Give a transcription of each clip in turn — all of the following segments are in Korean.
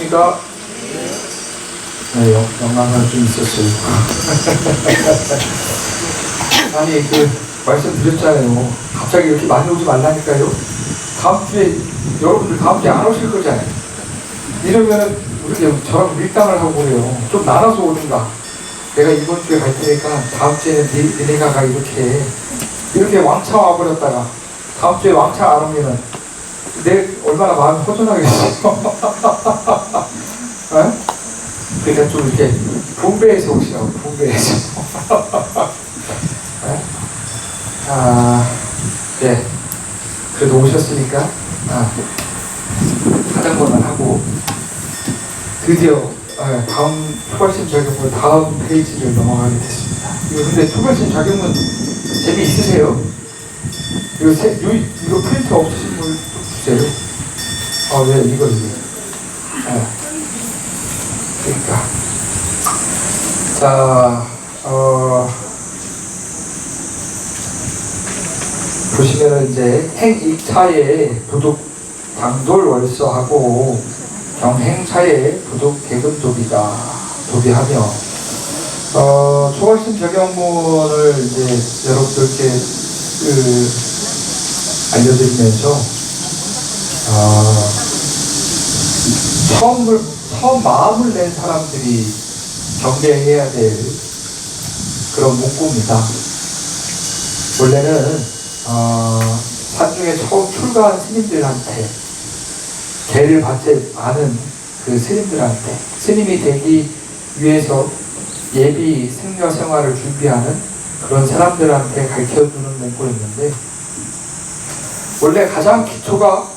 계십니까? 네, 영광은 좀 있었어요. 아니, 말씀드렸잖아요. 갑자기 이렇게 많이 오지 말라니까요. 다음 주에, 여러분들 다음 주에 안 오실 거잖아요. 이러면은, 우리 저랑 밀당을 하고 그래요. 좀 나눠서 오든가. 내가 이번 주에 갈 테니까 다음 주에는 니네가 가, 이렇게 왕창 와버렸다가, 다음 주에 왕창 안 오면은, 내 얼마나 마음이 허전하겠어. 어? 그러니까 좀 이렇게 분배해서 오시라고, 분배해서. 네. 그래도 오셨으니까, 하던 것만 하고, 드디어, 다음 초발심 작용문 다음 페이지를 넘어가게 됐습니다. 근데 초발심 작용문 재미있으세요? 이거 프린트 없으신 분 주세요. 네, 이거. 그러니까. 자, 보시면은 이제 행익차에 부득 당돌월서하고 경행차에 부득 개근도비하며 초월심 적용문을 이제 여러분들께 알려드리면서 처음 마음을 낸 사람들이 경계해야 될 그런 문구입니다. 원래는 산중에 처음 출가한 스님들한테, 계를 받지 않은 그 스님들한테, 스님이 되기 위해서 예비 승려 생활을 준비하는 그런 사람들한테 가르쳐주는 문구였는데, 원래 가장 기초가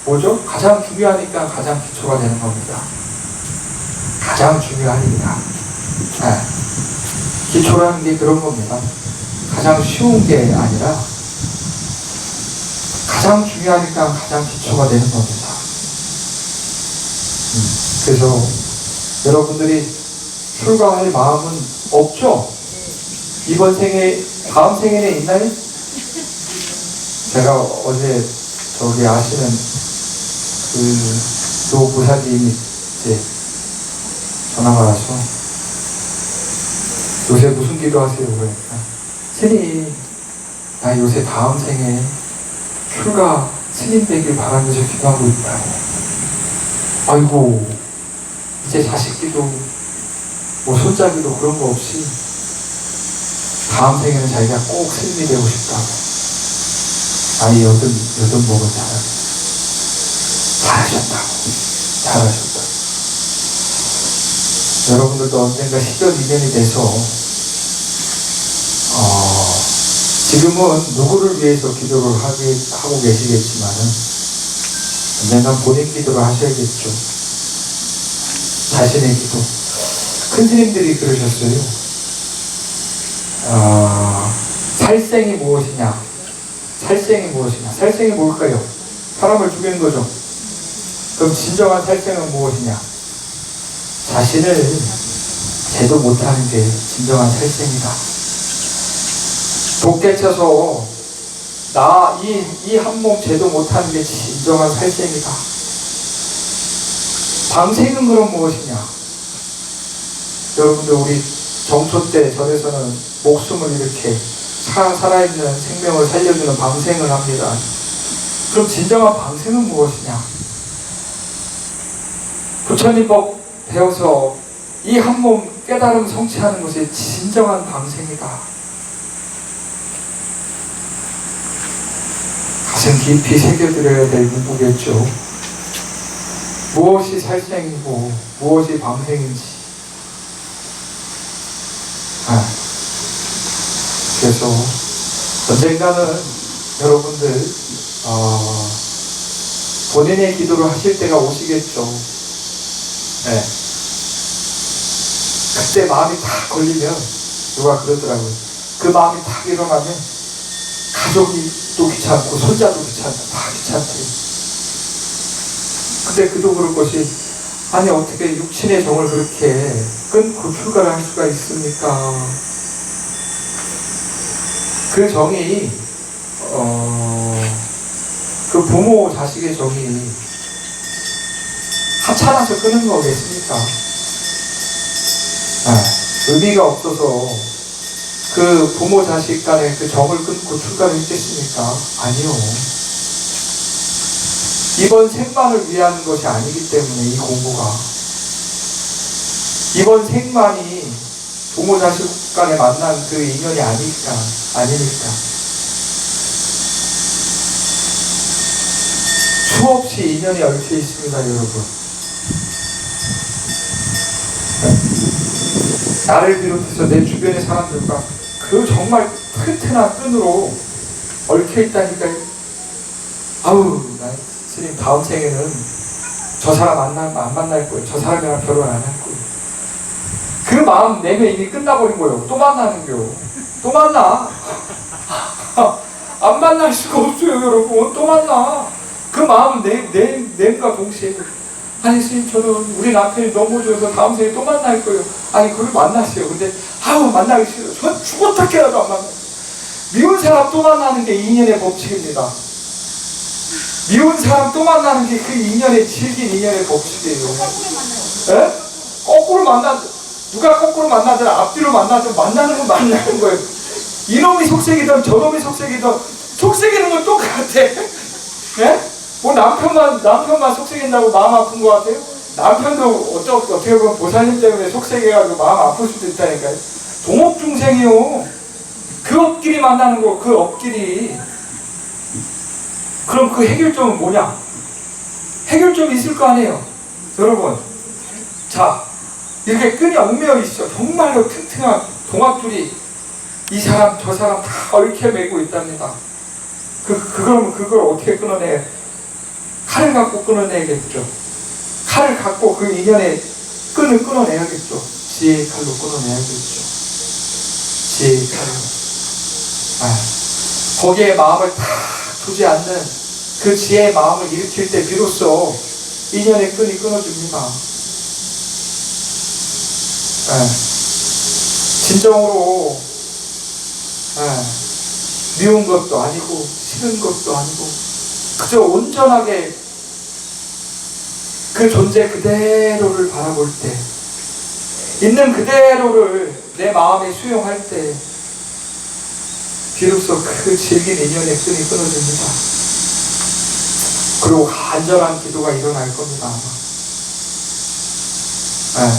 뭐죠? 가장 중요하니까 가장 기초가 되는 겁니다. 가장 중요하니까. 기초라는 게 그런 겁니다. 가장 쉬운 게 아니라 가장 중요하니까 가장 기초가 되는 겁니다. 그래서 여러분들이 출가할 마음은 없죠? 이번 생에, 다음 생에는 있나요? 제가 어제 저기 아시는 노부사님이 이제 전화가 와서 요새 무슨 기도하세요? 그러니까 스님, 나 요새 다음 생에 출가 스님 되길 바라면서 기도하고 있다고. 아이고, 이제 자식 기도, 뭐 손자기도 그런 거 없이 다음 생에는 자기가 꼭 스님이 되고 싶다고. 아니, 여든 먹은 잘하셨다고. 여러분들도 언젠가 시절 인연이 돼서 지금은 누구를 위해서 기도를 하고 계시겠지만은 언젠간 본인 기도를 하셔야겠죠. 자신의 기도. 큰 스님들이 그러셨어요. 살생이 무엇이냐? 살생이 뭘까요? 사람을 죽이는 거죠. 그럼 진정한 살생은 무엇이냐? 자신을 제도 못하는 게 진정한 살생이다. 독개쳐서 이 한 몸 제도 못하는 게 진정한 살생이다. 방생은 그럼 무엇이냐? 여러분들, 우리 정초 때 절에서는 목숨을 이렇게 살아있는 생명을 살려주는 방생을 합니다. 그럼 진정한 방생은 무엇이냐? 부처님법 배워서 이 한 몸 깨달음 성취하는 것이 진정한 방생이다. 가슴 깊이 새겨드려야 될 문구겠죠. 무엇이 살생이고 무엇이 방생인지. 그래서 언젠가는 여러분들 본인의 기도를 하실 때가 오시겠죠. 그때 마음이 탁 걸리면, 누가 그러더라고요. 그 마음이 탁 일어나면 가족이 또 귀찮고 손자도 귀찮고 다 귀찮대요. 근데 그도 그럴 것이, 아니 어떻게 육신의 정을 그렇게 끊고 출가를 할 수가 있습니까? 그 정이 그 부모 자식의 정이 하찮아서 끄는 거겠습니까? 의미가 없어서 그 부모 자식 간의 그 정을 끊고 출가를 했겠습니까? 아니요. 이번 생만을 위한 것이 아니기 때문에 이 공부가 이번 생만이 부모 자식 간에 만난 그 인연이 아니니까 수없이 인연이 얽혀 있습니다, 여러분. 나를 비롯해서 내 주변의 사람들과 그 정말 튼튼한 끈으로 얽혀 있다니까요. 아우, 나 스님 다음 생에는 저 사람 안 만날 거예요. 저 사람이랑 결혼 안 할 거예요. 그 마음 내면 이미 끝나버린 거예요. 또 만나는 거예요. 또 만나. 안 만날 수가 없어요, 여러분. 또 만나. 그 마음 내과 동시에 아니 스님 저는 우리 남편이 너무 좋아서 다음 생에 또 만날 거예요. 아니 그걸 만났어요. 근데 아우 만나기 싫어요. 전 죽었다 깨라도 안 만나요. 미운 사람 또 만나는 게 인연의 법칙입니다. 미운 사람 또 만나는 게 그 인연의 질긴 인연의 법칙이에요. 예? 거꾸로 만나 누가 거꾸로 만나든 앞뒤로 만나든 만나는 건 만나는 거예요. 이놈이 속색이든 저놈이 속색이든 속색이는 건 똑같아. 예? 뭐 남편만 속색인다고 마음 아픈 거 같아요? 남편도 어떻게 보면 보살님 때문에 속색해가지고 마음 아플 수도 있다니까요. 동업중생이요. 그 업끼리 만나는 거, 그 업끼리. 그럼 그 해결점은 뭐냐? 해결점이 있을 거 아니에요, 여러분. 자, 이렇게 끈이 얽매여 있어. 정말로 튼튼한 동학줄이 이 사람 저 사람 다 얽혀 매고 있답니다. 그걸 어떻게 끊어내요? 칼을 갖고 끊어내야겠죠. 칼을 갖고 그 인연의 끈을 끊어내야겠죠. 지혜의 칼로 끊어내야겠죠. 지혜의 칼로. 거기에 마음을 다 두지 않는 그 지혜의 마음을 일으킬 때 비로소 인연의 끈이 끊어집니다. 진정으로 미운 것도 아니고 싫은 것도 아니고 그저 온전하게 그 존재 그대로를 바라볼 때, 있는 그대로를 내 마음에 수용할 때 비로소 그 질긴 인연의 끈이 끊어집니다. 그리고 간절한 기도가 일어날 겁니다. 아마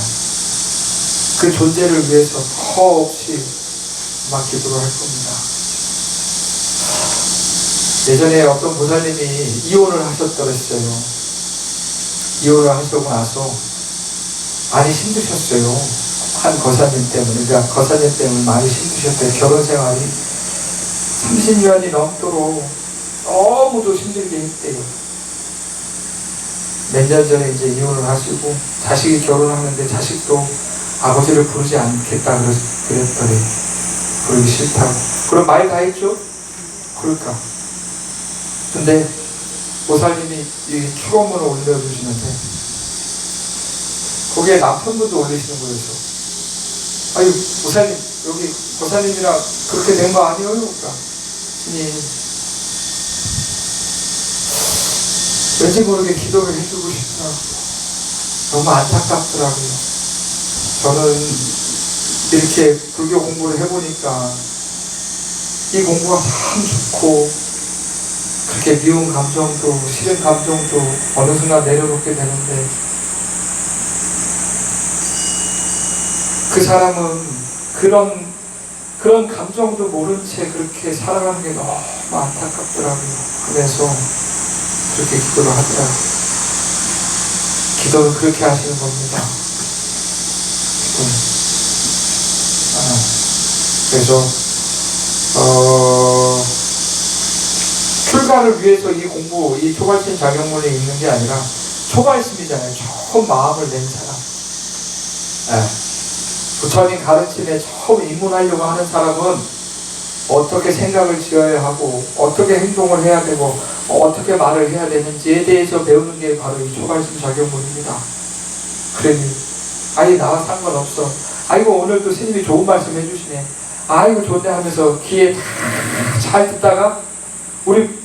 그 존재를 위해서 더없이 아마 기도를 할 겁니다. 예전에 어떤 보살님이 이혼을 하셨더랬어요. 이혼을 하시고 나서 많이 힘드셨어요. 한 거사님 때문에. 그러니까 거사님 때문에 많이 힘드셨대요. 결혼 생활이 30년이 넘도록 너무도 힘들게 했대요. 몇 년 전에 이제 이혼을 하시고 자식이 결혼하는데 자식도 아버지를 부르지 않겠다 그랬더니 부르기 싫다고. 그럼 말 다 했죠? 그럴까? 근데 보살님이 이 추론문을 올려주시는데 거기에 남편분도 올리시는 거예요. 아유 보살님 여기 보살님이랑 그렇게 된 거 아니에요? 그러니까 스님 왠지 모르게 기도를 해주고 싶더라고요. 너무 안타깝더라고요. 저는 이렇게 불교 공부를 해보니까 이 공부가 참 좋고 그렇게 미운 감정도 싫은 감정도 어느 순간 내려놓게 되는데 그 사람은 그런 감정도 모른 채 그렇게 살아가는 게 너무 안타깝더라고요. 그래서 그렇게 기도를 하더라고요. 기도는 그렇게 하시는 겁니다. 그래서 출가를 위해서 이 공부, 이 초발심 자격문을 읽는 게 아니라 초발심이잖아요. 처음 마음을 낸 사람. 부처님 가르침에 처음 입문하려고 하는 사람은 어떻게 생각을 지어야 하고 어떻게 행동을 해야 되고 어떻게 말을 해야 되는지에 대해서 배우는 게 바로 이 초발심 자격문입니다. 그러니 아니 나와 상관없어. 아이고 오늘도 스님이 좋은 말씀 해주시네. 아이고 좋네 하면서 귀에 잘 듣다가 우리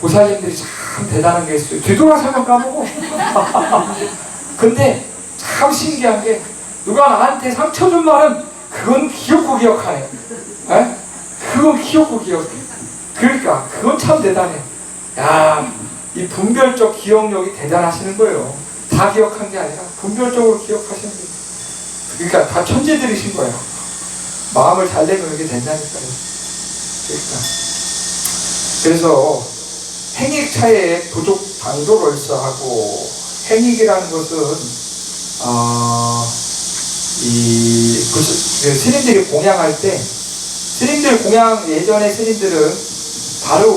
보살님들이 참 대단한 게 있어요. 뒤돌아서면 까먹어. 근데 참 신기한 게 누가 나한테 상처 준 말은 그건 기억고 기억하네. 에? 그건 기억고 기억해. 그러니까 그건 참 대단해. 야, 이 분별적 기억력이 대단하시는 거예요. 다 기억한 게 아니라 분별적으로 기억하시는 거예요. 그러니까 다 천재들이신 거예요. 마음을 잘 내면 이게 된다니까요. 그러니까. 그래서 행익차에 부족 당도럴서하고, 행익이라는 것은 스님들이 공양할 때, 스님들 공양, 예전에 스님들은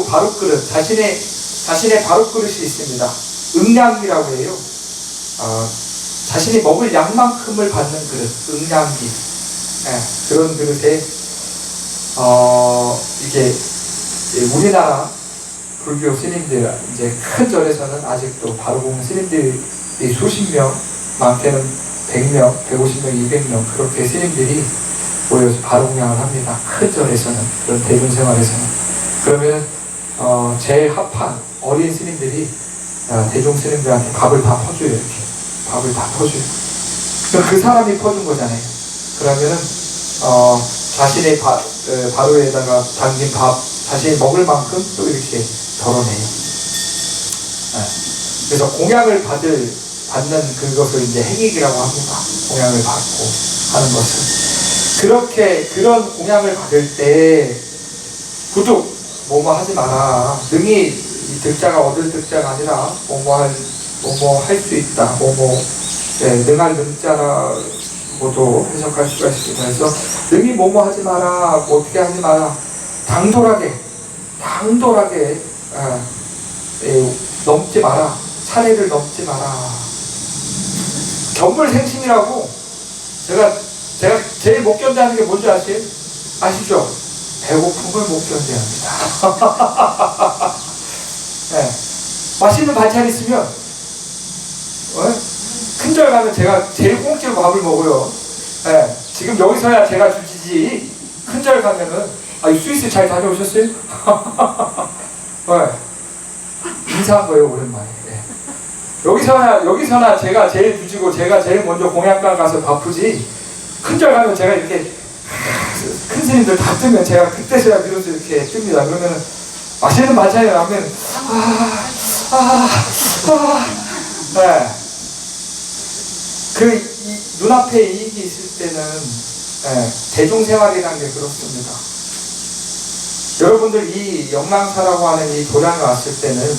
바루그릇, 자신의 바루그릇이 있습니다. 응량기라고 해요. 자신이 먹을 양만큼을 받는 그릇, 응량기. 그런 그릇에 이게 우리나라 불교 스님들, 이제 큰 절에서는 아직도 바루공 스님들이 수십 명, 많게는 100명, 150명, 200명 그렇게 스님들이 모여서 바루공양을 합니다. 큰 절에서는, 그런 대중생활에서는. 그러면 제일 합한 어린 스님들이 대중 스님들한테 밥을 다 퍼줘요. 이렇게 밥을 다 퍼줘요. 그럼 그 사람이 퍼준 거잖아요. 그러면은 자신의 바로에다가 담긴 밥, 자신이 먹을 만큼 또 이렇게 덜어내요. 그래서 공양을 받는 그것을 이제 행익이라고 합니다. 공양을 받고 하는 것을. 그런 공양을 받을 때 부득 뭐뭐 하지 마라. 능히 이 득자가 얻을 득자가 아니라 뭐뭐 할 수 있다. 능할 능자라고도 해석할 수가 있습니다. 그래서 능히 뭐뭐 하지 마라. 어떻게 하지 마라. 당돌하게 넘지 마라. 차례를 넘지 마라. 견물생심이라고, 제가 제일 못 견디하는 게 뭔지 아시죠? 배고픈 걸 못 견뎌야 합니다. 네. 맛있는 반찬 있으면 큰절 가면 제가 제일 꽁치로 밥을 먹어요. 네. 지금 여기서야 제가 주지, 큰절 가면은 스위스 잘 다녀오셨어요? 네. 인사한 거예요, 오랜만에. 네. 여기서나 제가 제일 주지고 제가 제일 먼저 공양가 가서 바쁘지, 큰절 가면 제가 이렇게 큰 스님들 다 뜨면 제가 그때서야 비로소 이렇게 뜹니다. 그러면 맛있는 반찬이 나오면 네. 눈앞에 이익이 있을 때는 대중생활이라는 게 그렇습니다. 여러분들 이 영랑사라고 하는 이 도량에 왔을 때는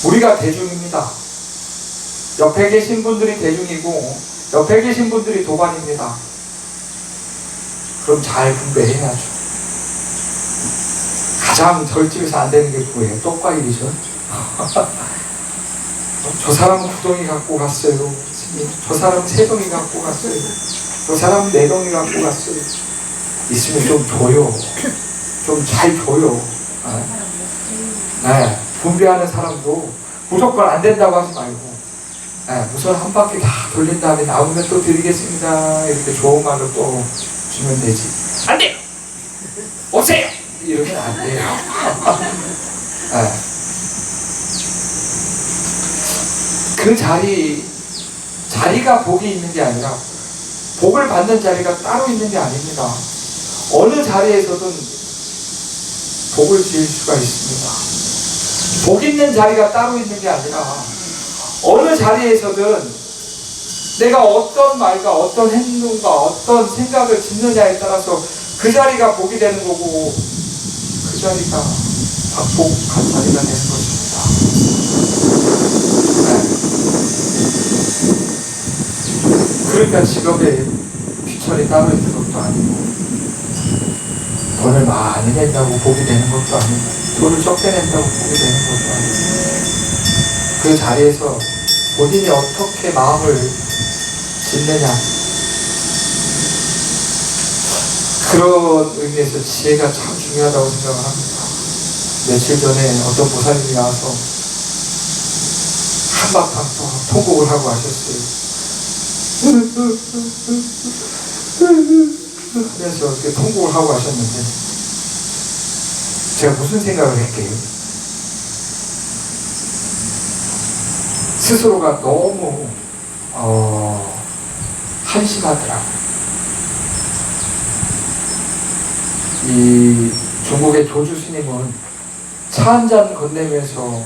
우리가 대중입니다. 옆에 계신 분들이 대중이고 옆에 계신 분들이 도반입니다. 그럼 잘 분배해야죠. 가장 절집에서 안 되는 게 뭐예요? 떡과일이죠. 저 사람은 9동이 갖고 갔어요. 저 사람은 3동이 갖고 갔어요. 저 사람은 4동이 갖고 갔어요. 있으면 좀 줘요. 좀 잘 줘요. 네. 분배하는 사람도 무조건 안 된다고 하지 말고, 우선 한 바퀴 다 돌린 다음에 나오면 또 드리겠습니다. 이렇게 좋은 말로 또 주면 되지. 안 돼요! 오세요! 이러면 안 돼요. 그 자리가 복이 있는 게 아니라 복을 받는 자리가 따로 있는 게 아닙니다. 어느 자리에서든 복을 지을 수가 있습니다. 복 있는 자리가 따로 있는 게 아니라 어느 자리에서든 내가 어떤 말과 어떤 행동과 어떤 생각을 짓느냐에 따라서 그 자리가 복이 되는 거고 그 자리가 복한 자리가 되는 것입니다. 그러니까 직업에 귀천이 따로 있는 것도 아니고 돈을 많이 낸다고 복이 되는 것도 아니고 돈을 적게 낸다고 복이 되는 것도 아니고 그 자리에서 본인이 어떻게 마음을 짓느냐, 그런 의미에서 지혜가 참 중요하다고 생각을 합니다. 며칠 전에 어떤 보살님이 나와서 한바탕 또 통곡을 하고 하셨어요. 하면서 이렇게 통곡을 하고 하셨는데 제가 무슨 생각을 했게요? 스스로가 너무 한심하더라고요. 이 중국의 조주 스님은 차 한 잔 건네면서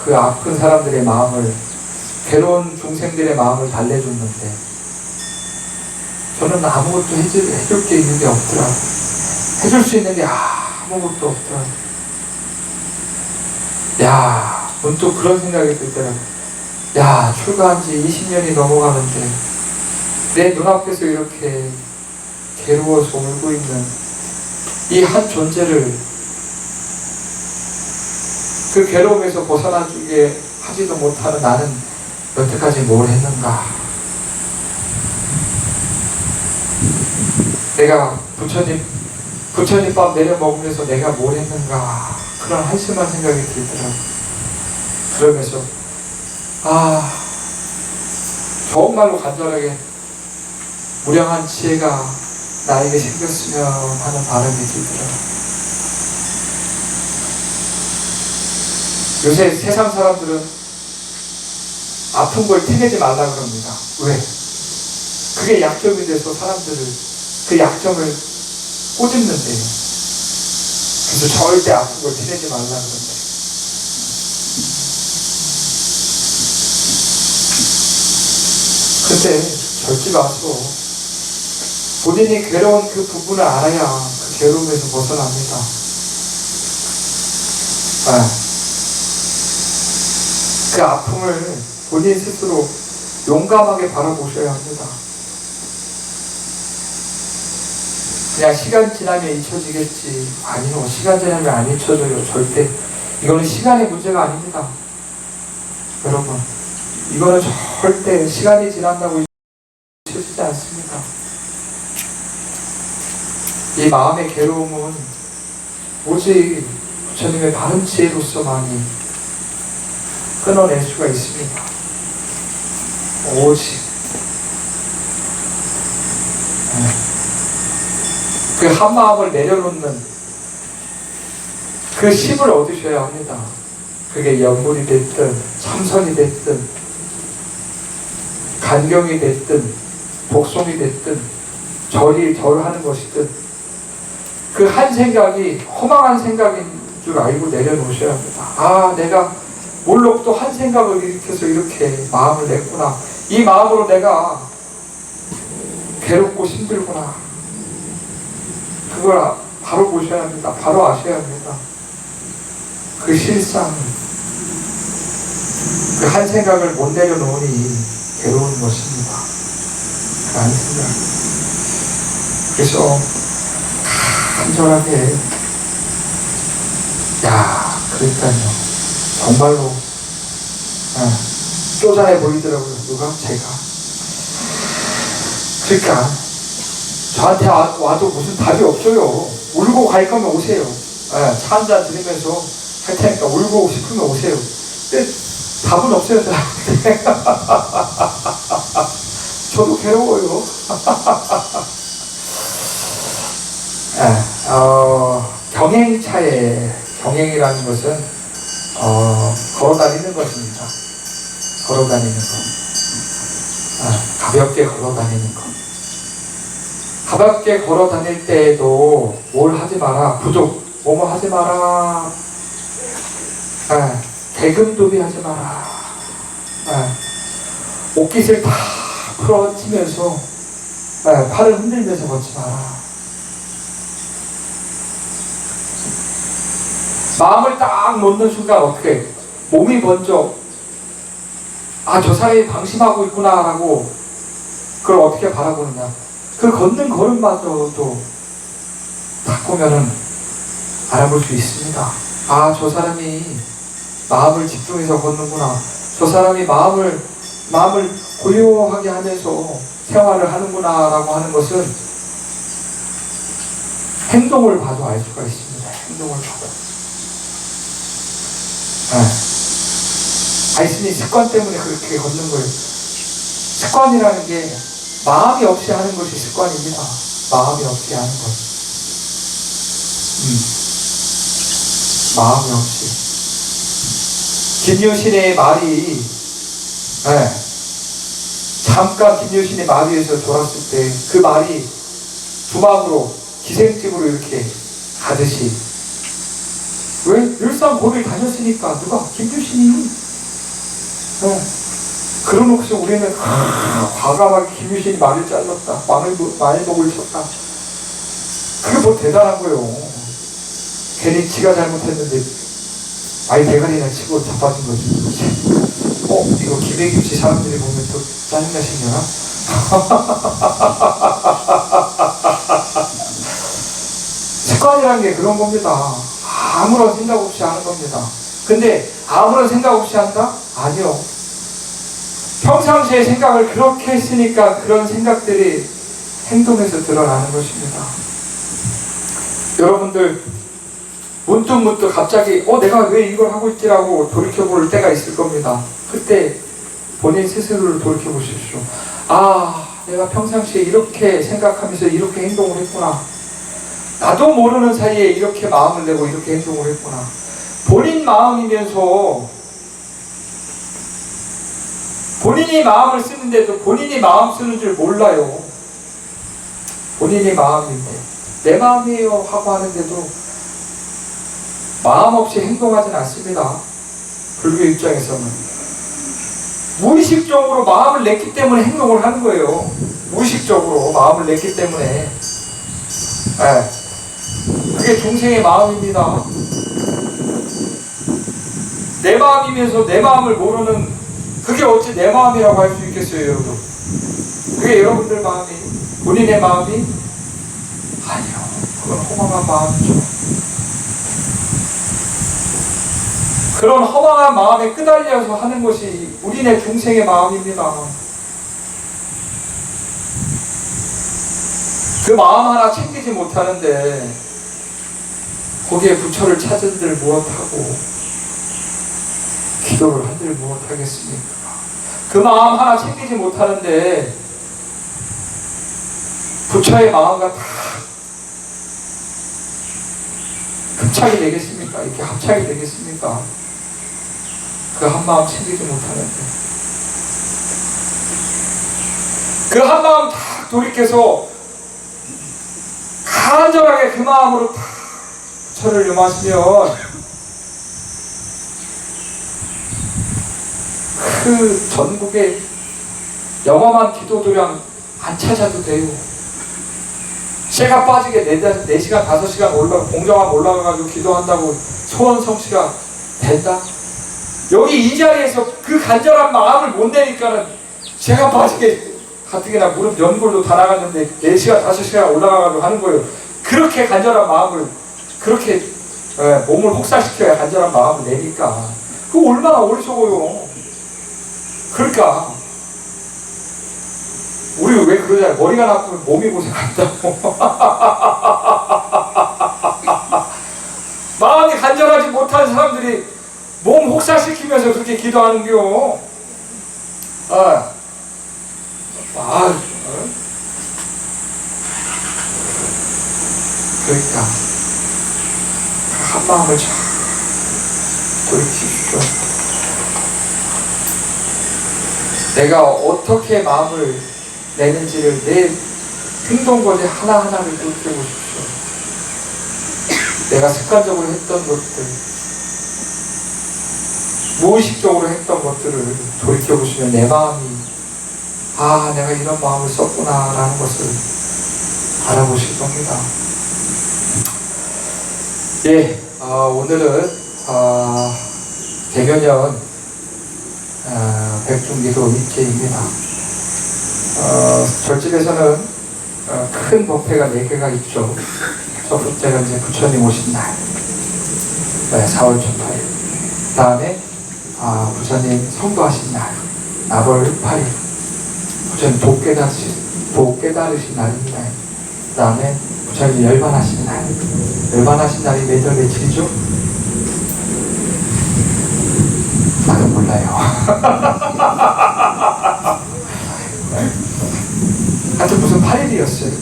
그 아픈 사람들의 마음을, 괴로운 중생들의 마음을 달래줬는데 저는 아무것도 해줄 게 있는 게 없더라고요. 해줄 수 있는 게 아무것도 없더라고요. 야, 문득 그런 생각이 들더라고요. 야, 출가한 지 20년이 넘어가는데 내 눈앞에서 이렇게 괴로워서 울고 있는 이 한 존재를 그 괴로움에서 벗어나주게 하지도 못하는 나는 여태까지 뭘 했는가? 내가 부처님밥 내려 먹으면서 내가 뭘 했는가? 그런 한심한 생각이 들더라고요. 그러면서 정말로 간절하게 무량한 지혜가 나에게 생겼으면 하는 바람이 들더라고요. 요새 세상 사람들은 아픈 걸 티내지 말라 그럽니다. 왜? 그게 약점이 돼서 사람들을 그 약점을 꼬집는데요. 그래서 절대 아픈 걸 티내지 말라 그런다. 근데 절지 마소. 본인이 괴로운 그 부분을 알아야 그 괴로움에서 벗어납니다. 그 아픔을 본인 스스로 용감하게 바라보셔야 합니다. 그냥 시간 지나면 잊혀지겠지. 아니요, 시간 지나면 안 잊혀져요. 절대. 이거는 시간의 문제가 아닙니다. 여러분, 이거는 절대 시간이 지난다고 잊혀지지 않습니다. 이 마음의 괴로움은 오직 부처님의 바른 지혜로서만이 끊어낼 수가 있습니다. 오직 그 한 마음을 내려놓는 그 힘을 얻으셔야 합니다. 그게 연불이 됐든 참선이 됐든 간경이 됐든 복송이 됐든 절하는 것이든 그 한 생각이 허망한 생각인 줄 알고 내려놓으셔야 합니다. 내가 몰록 또 한 생각을 일으켜서 이렇게 마음을 냈구나. 이 마음으로 내가 괴롭고 힘들구나. 그걸 바로 보셔야 합니다. 바로 아셔야 합니다. 그 실상, 그 한 생각을 못 내려놓으니 괴로운 것입니다. 라는 생각. 그래서 간절하게, 그러니까요. 정말로 쪼잔해 보이더라고요. 누가? 제가. 그러니까 저한테 와도 무슨 답이 없어요. 울고 갈 거면 오세요. 차 한잔 들으면서 할 테니까 울고 싶으면 오세요. 근데 답은 없어요. 저도 괴로워요. 경행이라는 것은 걸어다니는 것입니다. 걸어다니는 것. 가볍게 걸어다니는 것. 가볍게 걸어다닐 때에도 뭘 하지 마라. 부족. 뭐뭐 하지 마라. 대금도비 하지 마라. 옷깃을 다 풀어치면서 팔을 흔들면서 걷지 마라. 마음을 딱 놓는 순간 어떻게 몸이 먼저 저 사람이 방심하고 있구나 라고 그걸 어떻게 바라보느냐. 그 걷는 걸음마저도 딱 보면은 알아볼 수 있습니다. 저 사람이 마음을 집중해서 걷는구나. 저 사람이 마음을 고요하게 하면서 생활을 하는구나 라고 하는 것은 행동을 봐도 알 수가 있습니다. 행동을 봐도. 스님이 습관 때문에 그렇게 걷는 거예요. 습관이라는 게 마음이 없이 하는 것이 습관입니다. 마음이 없이 하는 것. 마음이 없이. 김유신의 말이 네. 잠깐 김유신이 말 위에서 돌았을 때 그 말이 주막으로 기생집으로 이렇게 가듯이, 왜? 늘상 거길 다녔으니까. 누가? 김유신이. 네. 그러놓고서 우리는 과감하게 김유신이 말을 잘랐다, 마늘독을 쳤다. 그게 뭐 대단한 거예요. 괜히 지가 잘못했는데 아이 대가리나 치고 자빠진 거지. 이거 김혜김 씨 사람들이 보면 또 짜증나시려나? 습관이라는 게 그런 겁니다. 아무런 생각 없이 하는 겁니다. 근데 아무런 생각 없이 한다? 아니요. 평상시에 생각을 그렇게 했으니까 그런 생각들이 행동에서 드러나는 것입니다. 여러분들 문득문득 갑자기 내가 왜 이걸 하고 있지라고 돌이켜볼 때가 있을 겁니다. 그때 본인 스스로를 돌이켜보십시오. 내가 평상시에 이렇게 생각하면서 이렇게 행동을 했구나. 나도 모르는 사이에 이렇게 마음을 내고 이렇게 행동을 했구나. 본인 마음이면서 본인이 마음을 쓰는데도 본인이 마음 쓰는 줄 몰라요. 본인이 마음인데 내 마음이에요 하고 하는데도 마음 없이 행동하진 않습니다. 불교 입장에서는 무의식적으로 마음을 냈기 때문에 행동을 하는 거예요. 무의식적으로 마음을 냈기 때문에. 그게 중생의 마음입니다. 내 마음이면서 내 마음을 모르는, 그게 어찌 내 마음이라고 할 수 있겠어요, 여러분? 그게 여러분들 마음이, 본인의 마음이? 아니요. 그건 허망한 마음이죠. 그런 허망한 마음에 끄달려서 하는 것이 우리네 중생의 마음입니다. 그 마음 하나 챙기지 못하는데 거기에 부처를 찾은들 무엇하고 기도를 한들 무엇하겠습니까? 그 마음 하나 챙기지 못하는데 부처의 마음과 다 합착이 되겠습니까? 이렇게 합착이 되겠습니까? 그 한 마음 챙기지 못하는데 그 한 마음 다 돌이켜서 간절하게 그 마음으로 다 부처를 염하시면 그 전국에 영험한 기도도량 안 찾아도 돼요. 쇠가 빠지게 4시간, 5시간 공정함 올라가가지고 기도한다고 소원 성취가 된다? 여기 이 자리에서 그 간절한 마음을 못 내니까는 쇠가 빠지게 가뜩이나 무릎 연골도 다 나갔는데 4시간, 5시간 올라가가지고 하는 거예요. 그렇게 간절한 마음을, 그렇게 몸을 혹사시켜야 간절한 마음을 내니까. 그거 얼마나 어리석어요. 그러니까 우리 왜 그러잖아요. 머리가 나쁘면 몸이 고생한다고. 마음이 간절하지 못한 사람들이 몸 혹사시키면서 그렇게 기도하는겨. 그러니까 한 마음을 잘 돌이키십시오. 내가 어떻게 마음을 내는지를 내 행동거리 하나하나를 돌이켜보십시오. 내가 습관적으로 했던 것들, 무의식적으로 했던 것들을 돌이켜보시면 내 마음이 내가 이런 마음을 썼구나 라는 것을 알아보실 겁니다. 오늘은 대면연 백중기도 일제입니다. 절집에서는 큰 법회가 4개가 있죠. 첫 번째가 이제 부처님 오신 날, 4월 초파일. 그 다음에 부처님 성도하신 날, 나벌 8일. 부처님 도 깨달으신 날입니다. 그 다음에 부처님 열반하신 날. 열반하신 날이 몇 월 며칠이죠? 나도 몰라요. 하여튼 무슨 8일이었어요.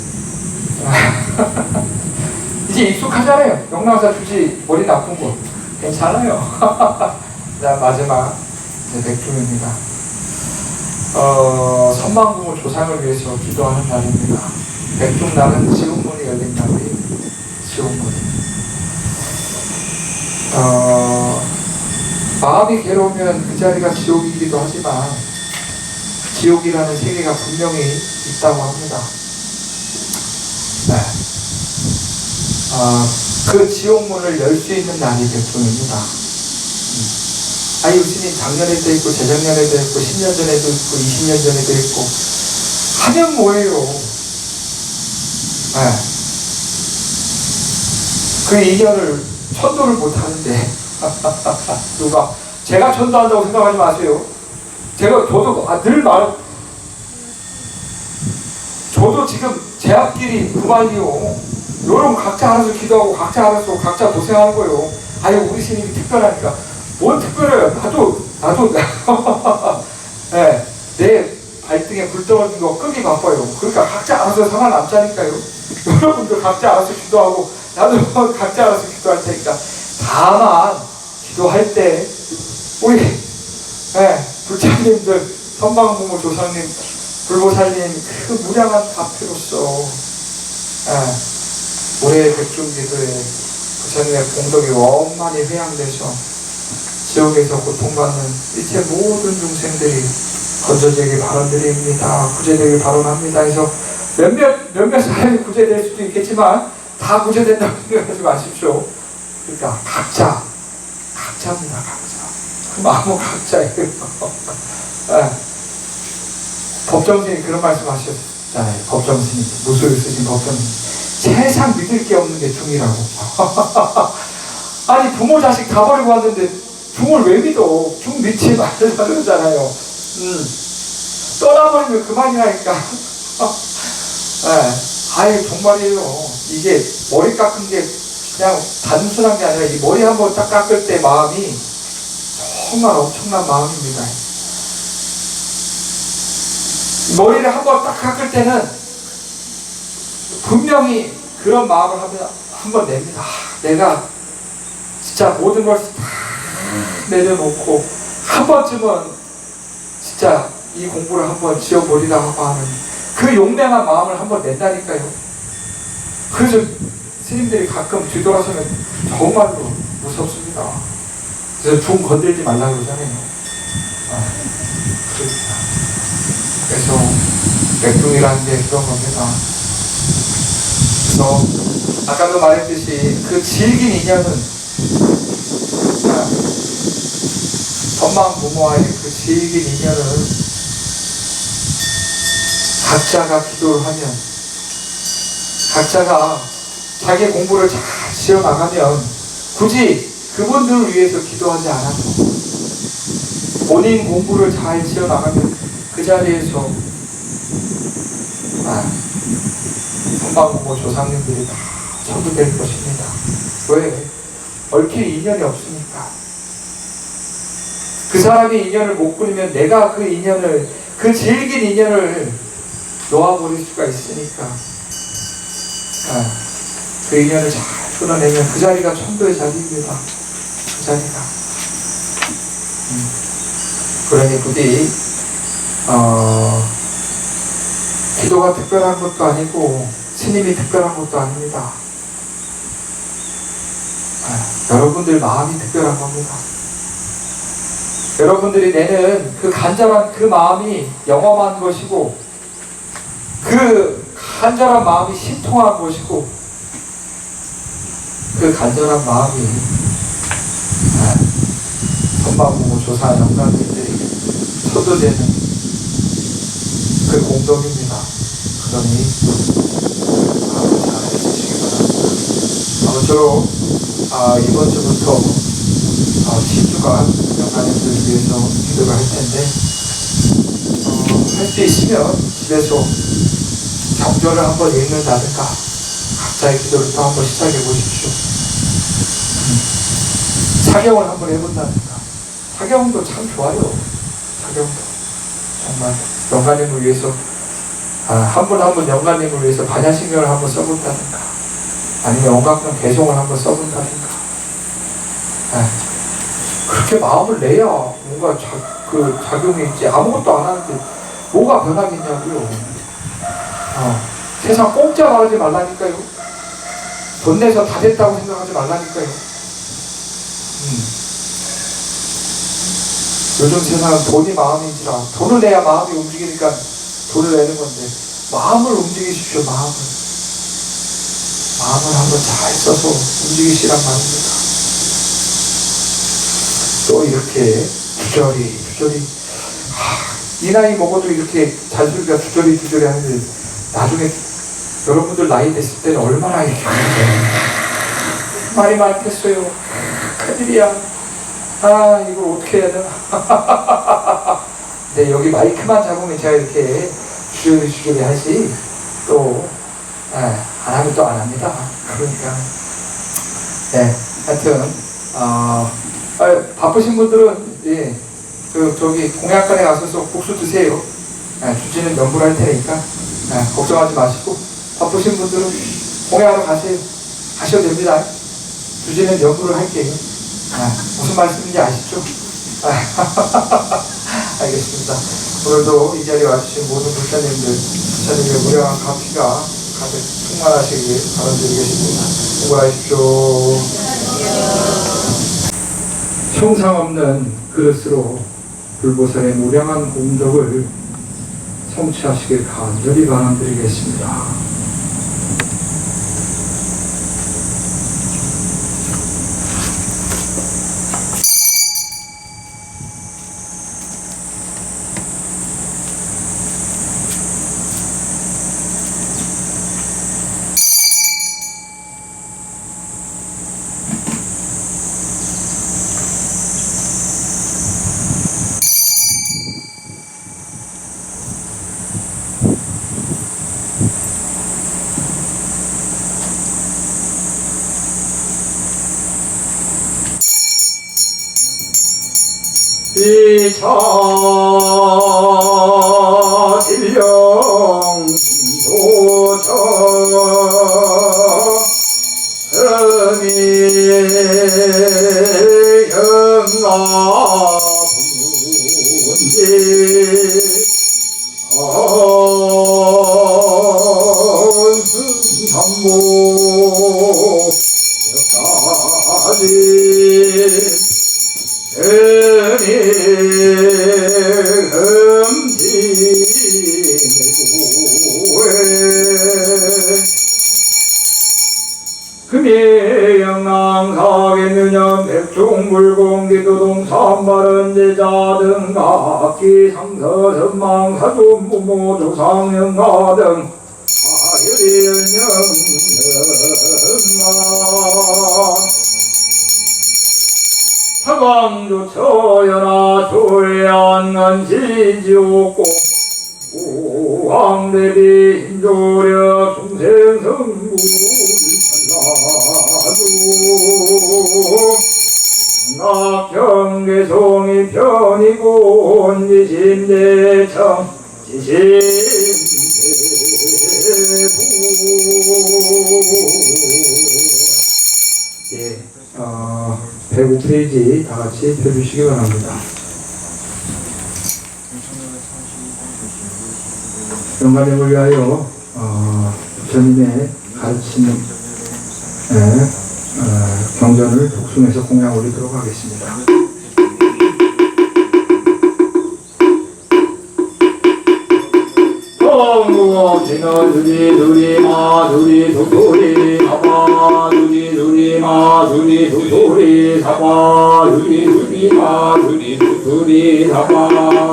이제 익숙하잖아요. 영랑사 주지 머리 나쁜 거 괜찮아요. 자, 마지막 백중입니다. 선망부모 조상을 위해서 기도하는 날입니다. 백중날은 지옥문이 열린 날이 지옥문이. 마음이 괴로우면 그 자리가 지옥이기도 하지만 지옥이라는 세계가 분명히 있다고 합니다. 네. 그 지옥문을 열 수 있는 날이 백중입니다. 스님 작년에도 있고 재작년에도 있고 10년 전에도 있고 20년 전에도 있고 하면 뭐예요? 네. 그 인연을 천도를 못하는데 누가 제가 천도한다고 생각하지 마세요. 저도 지금 제 앞길이 그만이요. 여러분 각자 알아서 기도하고 각자 알아서 각자 고생하는 거예요. 우리 스님이 특별하니까. 뭔 특별해요? 나도 네, 내 발등에 불 떨어진 거 끄기 바빠요. 그러니까 각자 알아서 살아남자니까요. 여러분도 각자 알아서 기도하고 나도 각자 알아서 기도할 테니까. 다만 기도할 때 우리 불자님들, 선방부모 조상님, 불보살님 그 무량한 답표로서 올해 백중기도에 부처님의 공덕이 원만히 회양돼서 지옥에서 고통받는 일체 모든 중생들이 건져지길 바라드립니다. 구제되길 바라합니다. 해서 몇몇 사람이 구제될 수도 있겠지만 다 구제된다고 생각하지 마십시오. 그러니까 각자입니다. 각자. 그 마음은 각자예요. 법정스님이 그런 말씀 하셨잖아요. 법정스님, 무술을 쓰신 법정스님. 세상 믿을 게 없는 게 중이라고. 부모 자식 다 버리고 왔는데 중을 왜 믿어? 중 믿지 말라 그러잖아요. 떠나버리면 그만이라니까. 정말이에요. 이게 머리 깎은 게 그냥 단순한 게 아니라 이 머리 한번 딱 깎을 때 마음이 정말 엄청난 마음입니다. 머리를 한번 딱 깎을 때는 분명히 그런 마음을 한번 냅니다. 내가 진짜 모든 걸 내려놓고 한 번쯤은 진짜 이 공부를 한번 지어버리라고 하는 그 용맹한 마음을 한번 낸다니까요. 그래서 스님들이 가끔 뒤돌아서면 정말로 무섭습니다. 그래서 중 건들지 말라고 그러잖아요. 그래서 백중이라는 게 그런 겁니다. 그래서 아까도 말했듯이 그 질긴 인연은 선망부모와의 그 질긴 인연을 각자가 기도를 하면, 각자가 자기 공부를 잘 지어나가면 굳이 그분들을 위해서 기도하지 않아도 본인 공부를 잘 지어나가면 그 자리에서 선망부모 조상님들이 다 천도될 것입니다. 왜? 얽힐 인연이 없으니까. 그 사람이 인연을 못 꾸리면 내가 그 인연을, 그 질긴 인연을 놓아버릴 수가 있으니까 그 인연을 잘 끊어내면 그 자리가 천도의 자리입니다. 그 자리가. 그러니 부디 기도가 특별한 것도 아니고 스님이 특별한 것도 아닙니다. 여러분들 마음이 특별한 겁니다. 여러분들이 내는 그 간절한 그 마음이 영험한 것이고 그 간절한 마음이 신통한 것이고 그 간절한 마음이 선망부모 조사 영감님들이 초도되는 그 공덕입니다. 그러니 잘 해주시기 바랍니다. 아무쪼록 이번 주부터 10주간 영감님들을 위해서 기도를 할 텐데 할 수 있으면 집에서 경전을 한번 읽는다든가 각자의 기도를 또 한번 시작해 보십시오. 사경을 한번 해본다든가. 사경도 참 좋아요. 사경도 정말 영감님을 위해서 한 분 한 분 영감님을 위해서 반야신경을 한번 써본다든가 아니면 원각경 개송을 한번 써본다든가 그렇게 마음을 내야 뭔가 그 작용이 있지. 아무것도 안 하는데 뭐가 변하겠냐고요. 세상 공짜 말하지 말라니까요. 돈 내서 다 됐다고 생각하지 말라니까요. 요즘 세상은 돈이 마음인지라. 돈을 내야 마음이 움직이니까 돈을 내는 건데, 마음을 움직이십시오. 마음을 한번 잘 써서 움직이시란 말입니다. 또 이렇게 주저리 이 나이 먹어도 이렇게 잔소리가 주저리 하는데, 나중에 여러분들 나이 됐을 때는 얼마나 이렇게 말이 많겠어요. 큰일이야. 이걸 어떻게 해야 되나. 네, 여기 마이크만 잡으면 제가 이렇게 주저리 하지, 또 안 하면 또 안 합니다. 그러니까 네, 하여튼 바쁘신 분들은 저기 공약관에 가셔서 국수 드세요. 주지는 연불할 테니까 걱정하지 마시고, 바쁘신 분들은 공약하러 가셔도 됩니다. 주지는 연불을 할게요. 무슨 말씀인지 아시죠? 알겠습니다. 오늘도 이 자리에 와주신 모든 부처님의 무량한 가피가 가득 충만하시길 바라드리겠습니다. 공부하십시오. 형상 없는 그릇으로 불보살의 무량한功德을 성취하시길 간절히 바람드리겠습니다. 이차 일령 도처 음이경아 분지 한승삼모 여까지 금예영랑사계면연 백종불공기도동 삼발언제자 등 각기상서선망 사존부모 조상영가 등 하열연영영아 사광조처연하 조회안간시지옥고 우왕대비 힘조력 중생성불 살라주 낙경계송이 편이고 온지심대청 지심대부. 예, 105페이지 다 같이 펴주시기 바랍니다. 영감을 위하여 부처님의 가르치는 경전을 독송해서 공양 올리도록 하겠습니다. 두리마 두리 도토리 사바 두리마 두리 도토리 사바 두리마 두리 도토리 사바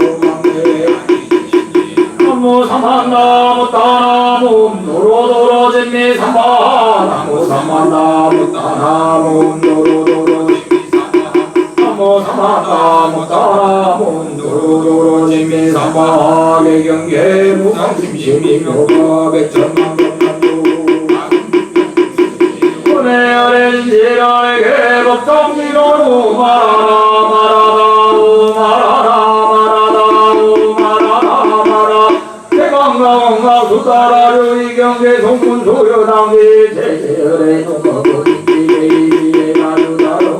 나무 삼만나무 따나무 도로도로 진미 삼바 나무 삼만나무 따나무 도로도로 진미 삼바 나무 삼만나무 따나무 도로도로 진미 삼바 개경계 무상심심이 묘가 백천만 백만도 오늘 어린지라의 개법정기로로 말하라 건강 수다라를 이경계 송군 소요당기 제제열의 동거거리기에 나누다로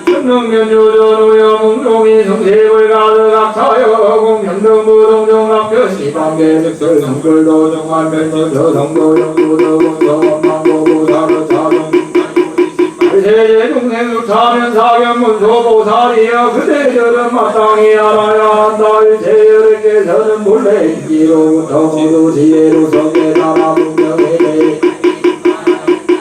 천능면 유전우여 몽룡이 성세불 가득 악차여 공연 정정무동정학교시방계득설 성글도정환면도저 성도정도정도원망고보사로차정 세제중생수 차면 사견문소보살이여 그대들은 마땅히 알아야 한다. 일체여름께서는 본래 인기로부터 모두 지혜로 성에 따라 분명해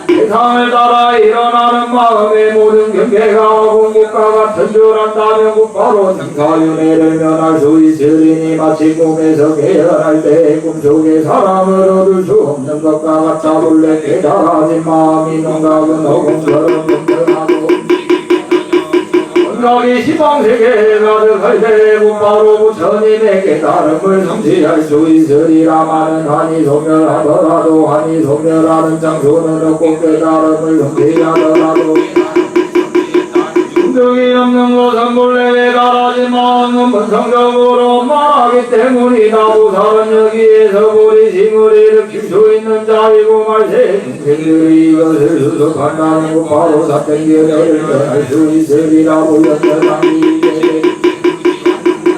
세상을 따라 일어나는 마음의 모든 경계가 공국과 같은 줄 안다면 국가로 생사윤회를 면할 수 있으리니 마치 꿈에서 깨어날 때 꿈속에 사람을 얻을 수 없는 것과 같아 본래 깨달아진 마음이 농각은 허공처럼 분명하고 온갖이 시방세계에 가득할 때 국가로 부처님의 깨달음을 성취할 수 있으리라마는 한이 소멸하더라도 한이 소멸하는 장소는 없고 깨달음을 성취하더라도 흔적이 없는 것은 본래 깨달아진 마음은 본성적으로 말하기 때문이다. 보살은 여기에서 보리심을 일으킬 수 있는 자이고 말세 중생들이 이것을 수습한다는 것 바로 사땡결을 면할 수 있으리라 보였더니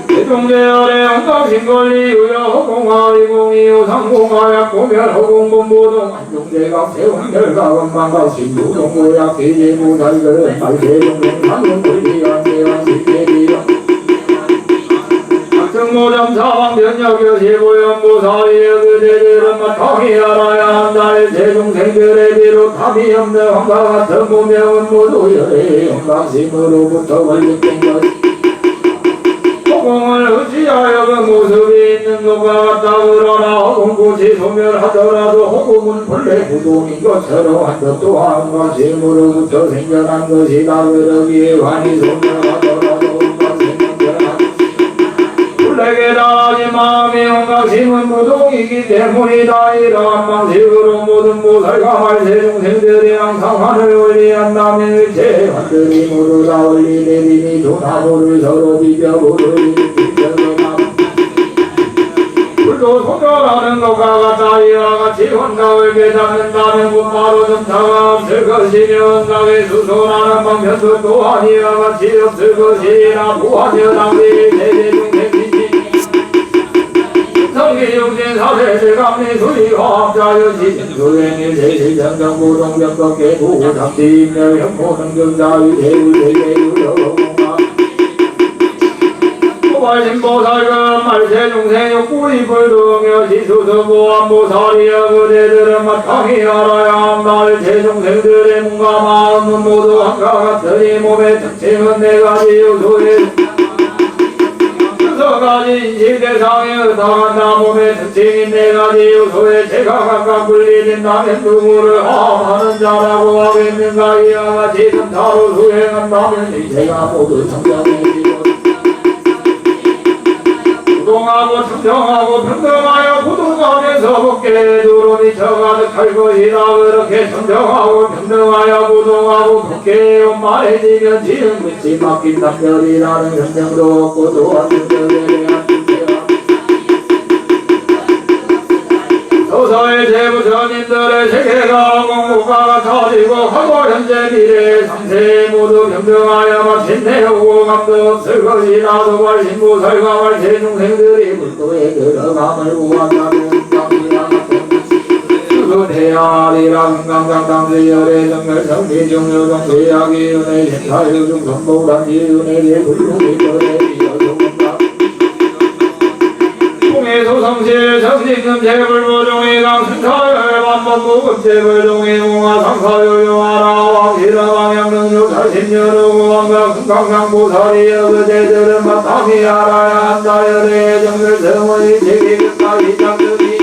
대종대열의 영각신권리 유여허공하 이공이유 상공하약 고멸허공본보동 안종대각 세운결각은망각 신부동고약 기재부살결은 말세종생 상공권리안대왕 실제리영 등모점 사방 변역여 시보연보사리여 그대들은 마땅히 알아야 한다. 일체중생들의 비롯함이 없는 황과 같은 무명은 모두 열의 영각심으로부터 걸렸던 것 허공을 의지하여 그 모습이 있는 것과 같다. 그러나 허공꽃이 소멸하더라도 허공은 본래 부동인 것처럼 한 것 또한 영각심으로부터 생겨난 것이다. 그러기에 환히 소멸하더라도 본래 깨달아진 마음의 영각심은 무동이기 때문이다. 이러한 방식으로 모든 보살과 말세중생들이 항상 환을 원리한다면 일체 환들이 모두 다 원리되리니 두 나무를 서로 비벼보르니 비벼서나 불도 소멸하는 것과 같다. 이와 같이 혼각을 깨닫는다면 곧 바로 점차가 없을 것이며 혼각의 수소라는 방편도 또한 이와 같이 없을 것이라 무한여당리 세제중생 성기용진 사세세감리 수리화합자여시 진수행일 세실정정부동정법계부 잡지인멸 형모등정자위 대울대계유여공화 고발신보살금 말세중생욕구이불등여 시수수보안보살이여 그대들은 마땅히 알아야 한다. 일체중생들의 몸과 마음은 모두 한과 같으니 몸의 특징은 네 가지 요소에 가지 인식 대상에 의탁한다. 몸의 특징인 네 가지 요소에 제가 각각 분리된다면 누구를 하는 자라고 하겠는가. 이와 같이 점차로 수행한다면 이제가 모두 청정해지고 부동하고 청정하고 평등하여 부동하면서 법계에 두름이 쳐가득할 것이다. 그렇게 청정하고 평등하여 부동하고 법계에 원만해지면 지은 끝이 막힌 단별이라는 현명도 없고 또한 현명에 대한 서서히 제부처님들의 세계가 공부가 같아지고 과거 현재 미래 상세 모두 평등하여 마침내 오고감도 없을 것이다. 도발신보살과 말세중생들이 불도에 들어감을 구한다면 수대하리라 금강장당수열의 정멸성비중유동 대약이윤의 신사유중 선보단지윤의 불루기절의 비여성문다 소성실 성직금 재불보종의 강순사열 반법무급재불종의 공화상사요요하라 왕실화방향능력 자신여로구왕과 금강장보살이여 그제들은 마땅히 알아야 한다. 열의 정멸성의 제기끝까지 짝들이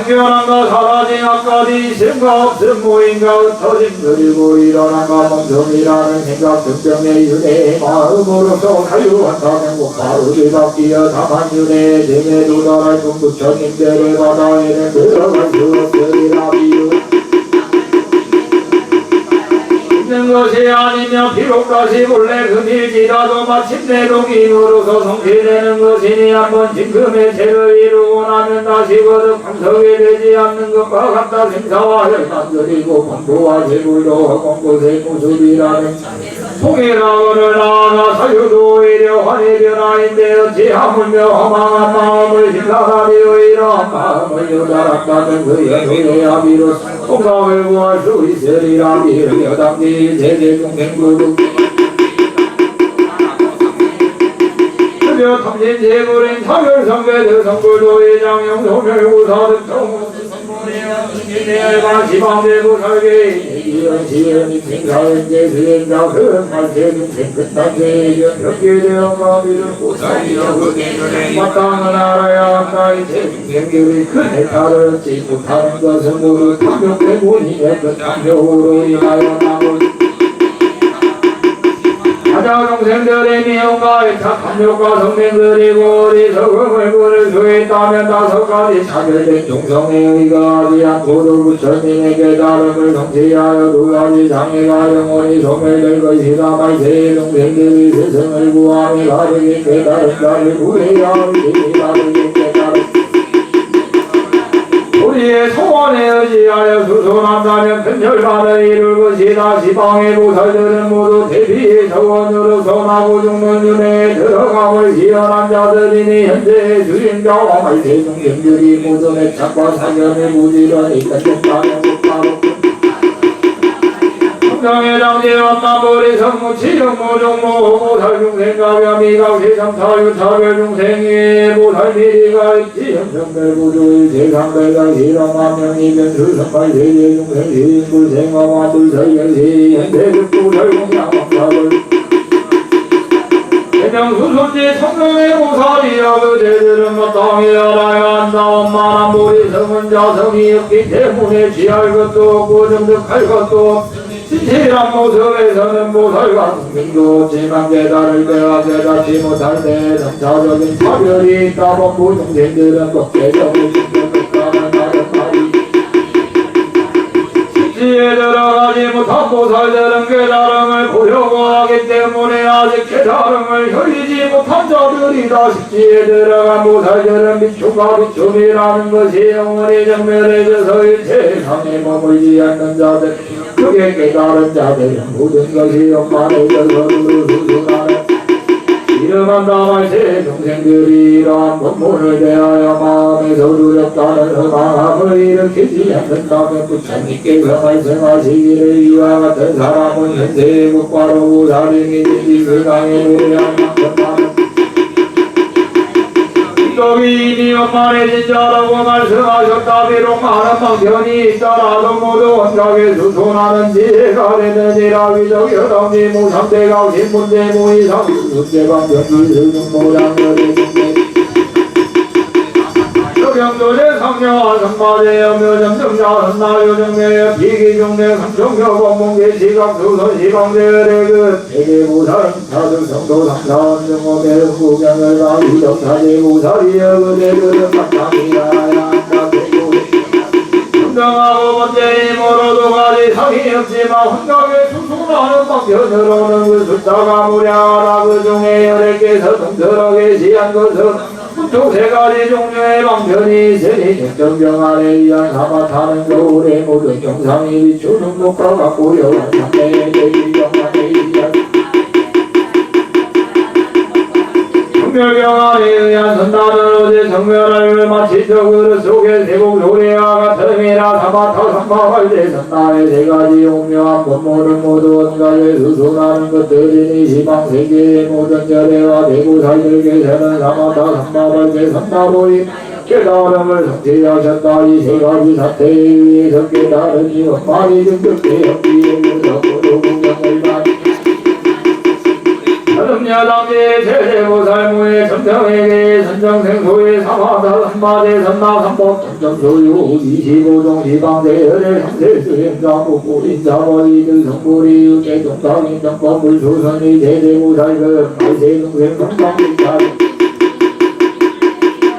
생겨난가 사라진 악까지 있음과 없음 모임과 흩어짐 그리고 일어난가 멍청이라는 생각 특정의 윤회의 마음으로서 사유한다면 곧 바로 뒤바뀌어 다만윤회의 등에 도달할 공부처님들의 바다에는 들어갈 수 없으리라 비유 있는 것 것이 아니며 비록 다시 본래 금일지라도 마침내 동임으로서 성취되는 것이니 한번 진금의 죄를 이루고 나면 다시 거듭 강석이 되지 않는 것과 같다. 생사와 혈만 그리고 본부와 제불도 공곳의 모습이라는 통일하고를 나아가 사유도 오히려 환희 변화인데 어찌 하물며 허망한 마음을 신라다리오 이러한 마음을 유달한다면 그 연후의 아비로 공감을 구할 수 있으리라. 이를 여당기 제제중생구득 그려 탐진 제불인 사별성배드 성불도의 장영 소멸구사득 정무스성불이여 시방대부 설계 이런 지연이 생사연계 수행자 그런 말세중생 끝단계연 벽계되어 마비를 고사이여 그대들의 마땅은 알아야 한다. 이 제중생들의 그 대타를 얻지 못하는 것은 모두 탐욕 때문이며 그 탐욕으로 인하여 남을 가장 동생들의 미움과 애착 탐욕과 성맹들이고 어리석음을 부를 수 있다면 다섯 가지 차별된 종성의 의가 아지한 고도 부처님의 깨달음을 성취하여 두 가지 장애가 영원히 소멸될 것이다. 말세의 동생들이 세상을 구하며 다르게 깨달은 자를 구해야 하니 다르게 깨달은 우리의 소원에 의지하여 수선한다면 큰 열반을 이룰 것이다. 시방의 보살들은 모두 대비의 서원으로 선하고 죽는 윤회에 들어감을 기원한 자들이니 현재의 주인자와 말세 중생들이 모두 애착과 사견을 부지런히 끝냈다면 곧바로 성장의 장제와 마보리 성무치 영무종무 보살 중생과 묘미가 세상사유 차별 중생의 보살 미리가 있지 현성별 구조의 세상별과 실험하명이 변수성발 세계 중생 시인불생화와 불설경시 현대급 보살공양왕사벌 해명수손지 성령의 보살이여 그대들은 마땅히 알아야 한다. 원만한 보리성은 자성이 없기 때문에 취할 것도 없고 정득할 것도 없으니 진실한 모습에서는 보살과 성명도 없지만 깨달을 때와 깨닫지 못할 때 점차적인 차별이 있다. 본부 중생들은 법계적으로 증명했다는 다른 말이 지에 들어가지 못한 보살들은 깨달음을 보려고 하기 때문에 아직 깨달음을 흘리지 못한 자들이다. 십지에 들어간 보살들은 비춤과 비춤이라는 것이 영원히 정멸해져서 일체상에 머물지 않는 자들 그게 깨달은 자들은 모든 것이 영만해져서 수수하는 이름한다. 말세 동생들이 이러한 법문을 대하여 마음에서 두렵다는 허망함을 일으키지 않는다면 부처님께서 말씀하시기를 이와 같은 사람은 현세의 국가로 우사링이지 세상에 무례한 만큼 이놈이 이미 원만해진 자라고 말씀하셨다. 비록 많은 방편이 있더라도 모두 원각에 수순하는 지혜가 되느니라. 위적 여담이 무상대가 신문대 무이상 수제방편기 승중모장열의 중대 서경도제 상녀와 성마제 여묘정정자 선나요정매여 비기중대 삼종여 법문계 시각수선 시방대열의 그 대개보살은 사득성도 상사원정업의 후경열과 위적사제 보살이여 그대들은 마땅히 알아야 한다. 정정하고 번제이 모로도 가지 상이 없지만 혼각에 수순하는 방편으로는 그 숫자가 무량하다. 그 중에 열애께서 동들어 계시한 것은 총 세 가지 종류의 방편이 있으니 정정병 아래 의한 사마타는 겨울의 모든 정상이 비추는 것과 같고 여러 상대의 대기병안에 의한 정멸병 아래 의한 선단은 어제 정멸을 마치죠. 그릇 속에 세곡 소리와 같음이라 사마타 삼마발대 선단의 세 가지 용묘한 법문은 모두 원각에 수순하는 것들이니 시방세계의 모든 절에와 대구살들께서는 사마타 삼마발대 선다보이 깨달음을 성취하셨다. 이 세 가지 사태에 의해서 깨달으니 원만히 증득되었기에 무섭고도 공경을 받니 여담제 제대보살무의 점정에게 선정생소의 사마다 선마대 선마삼법 점정소유 25종 시방대열의 상세수행자 국고인자머리들 성불이 육계종강인 정법을 수선이 제대보살급 말세중생 성강인자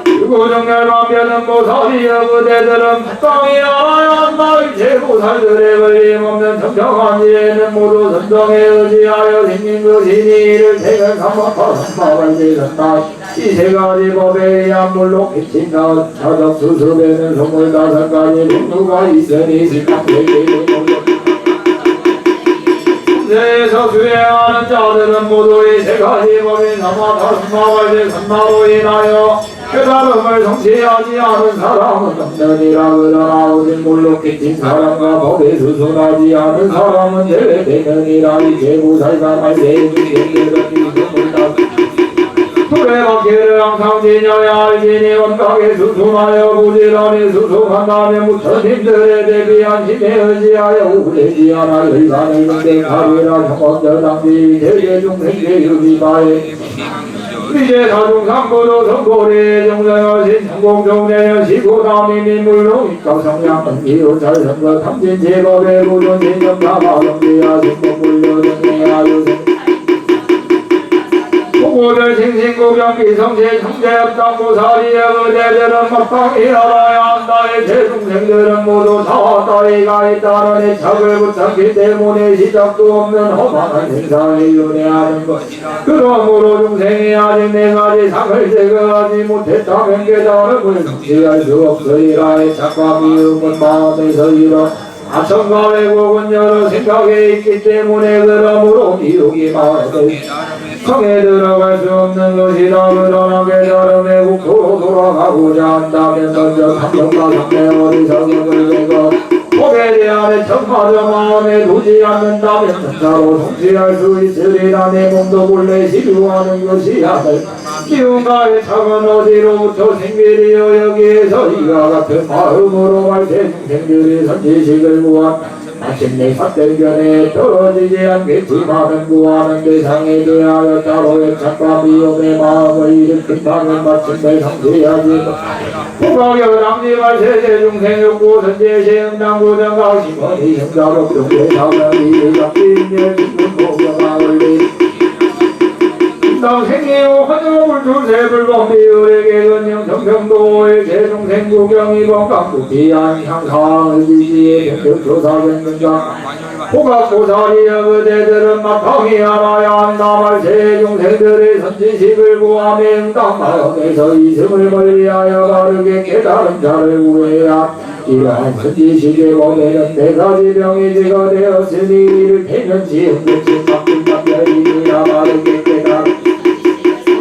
그리고 무정열만변은 보살이여 그대들은 북방이 알아야 한다. 일체보살들의 걸림없는 청정한 지혜는 모두 선정에 의지하여 생긴 것이니 이를 태면 삼박파 삼박을 제선다. 이 세 가지 법에 의한 물로 빛친다. 자적 수습에는 25가지 종류가 있으니 sik각대기는 세에서 수행하는 자들은 모두 이 세 가지 법인 삼박파 삼박을 인하여 깨달음을 성취하지 않은 사람은 없느니라. 그러나 오직 물로 끼친 사람과 법에 수순하지 않은 사람은 제외되느니라. 이 제보살과 말세의 중생들은 이름을 다 수레바퀴를 항상 지녀야 알지니 원각에 수순하여 부지런히 수순한다면 부처님들에 대비한 힘에 의지하여 우대지 않아 열반을 능대하리라. 정원저당지 대제중생제 유지바에 이제 사중상고도 성고리 정성여신 성공정내연 시고담이 민물로 입각성량은 기호찰선거 탐진제법의 부존진정사마정지야 신공물려정내야 유생 고고별 싱싱고병기 성제 청제업당고사리여 그대들은 막방이 알아야 한다. 이 제중생들은 모두 다 따위가 잇따르니 착을 붙잡기 때문에 시작도 없는 험한 생사에 윤회하는 것. 그러므로 중생이 아직 네 가지 상을 제거하지 못했다면 깨달음을 성취할 수 없으리라. 이 착과 미움은 마음에서 일어 아청과 왜곡은 여러 생각에 있기 때문에 그러므로 미혹이 마음에 성에 들어갈 수 없는 것이다. 그러나 깨달음의 국토로 돌아가고자 한다면 먼저 감정과 성내 어리석음을 내고 법에 대한 애청마저 마음에 두지 않는다면 천사로 성취할 수 있으리라. 내 몸도 본래 시루하는 것이 아들 미움과의 착은 어디로부터 생기리요. 여기에서 이와 같은 마음으로 말세 중생들이 선지식을 구한 마침내 삿대견에 떨어지지 않겠지만은 구하는 대상에 대하여 따로의 착과 미움의 마음을 일으킨다면 마침내 성취하지 호각여당지 말세제 중생욕구 선제시 응당구정각 심원이 형자복 중대사명이 작기인멸 진문보경아 원리 생이요 환영을 주세불범 비율에게 근영 정평도의 제중생구경이 범각구비한 향상을 지지에 병적조사견근장 호각고사리여 그대들은 마땅히 알아야 한다. 말세 중생들의 선지식을 구함에 응당마음에서 이승을 멀리하여 바르게 깨달은 자를 구해야 이러한 선지식의 법에는 네 가지 병이 제거되었으니 이를 태면시 흥분신 막불답별이니라 바르게 깨달은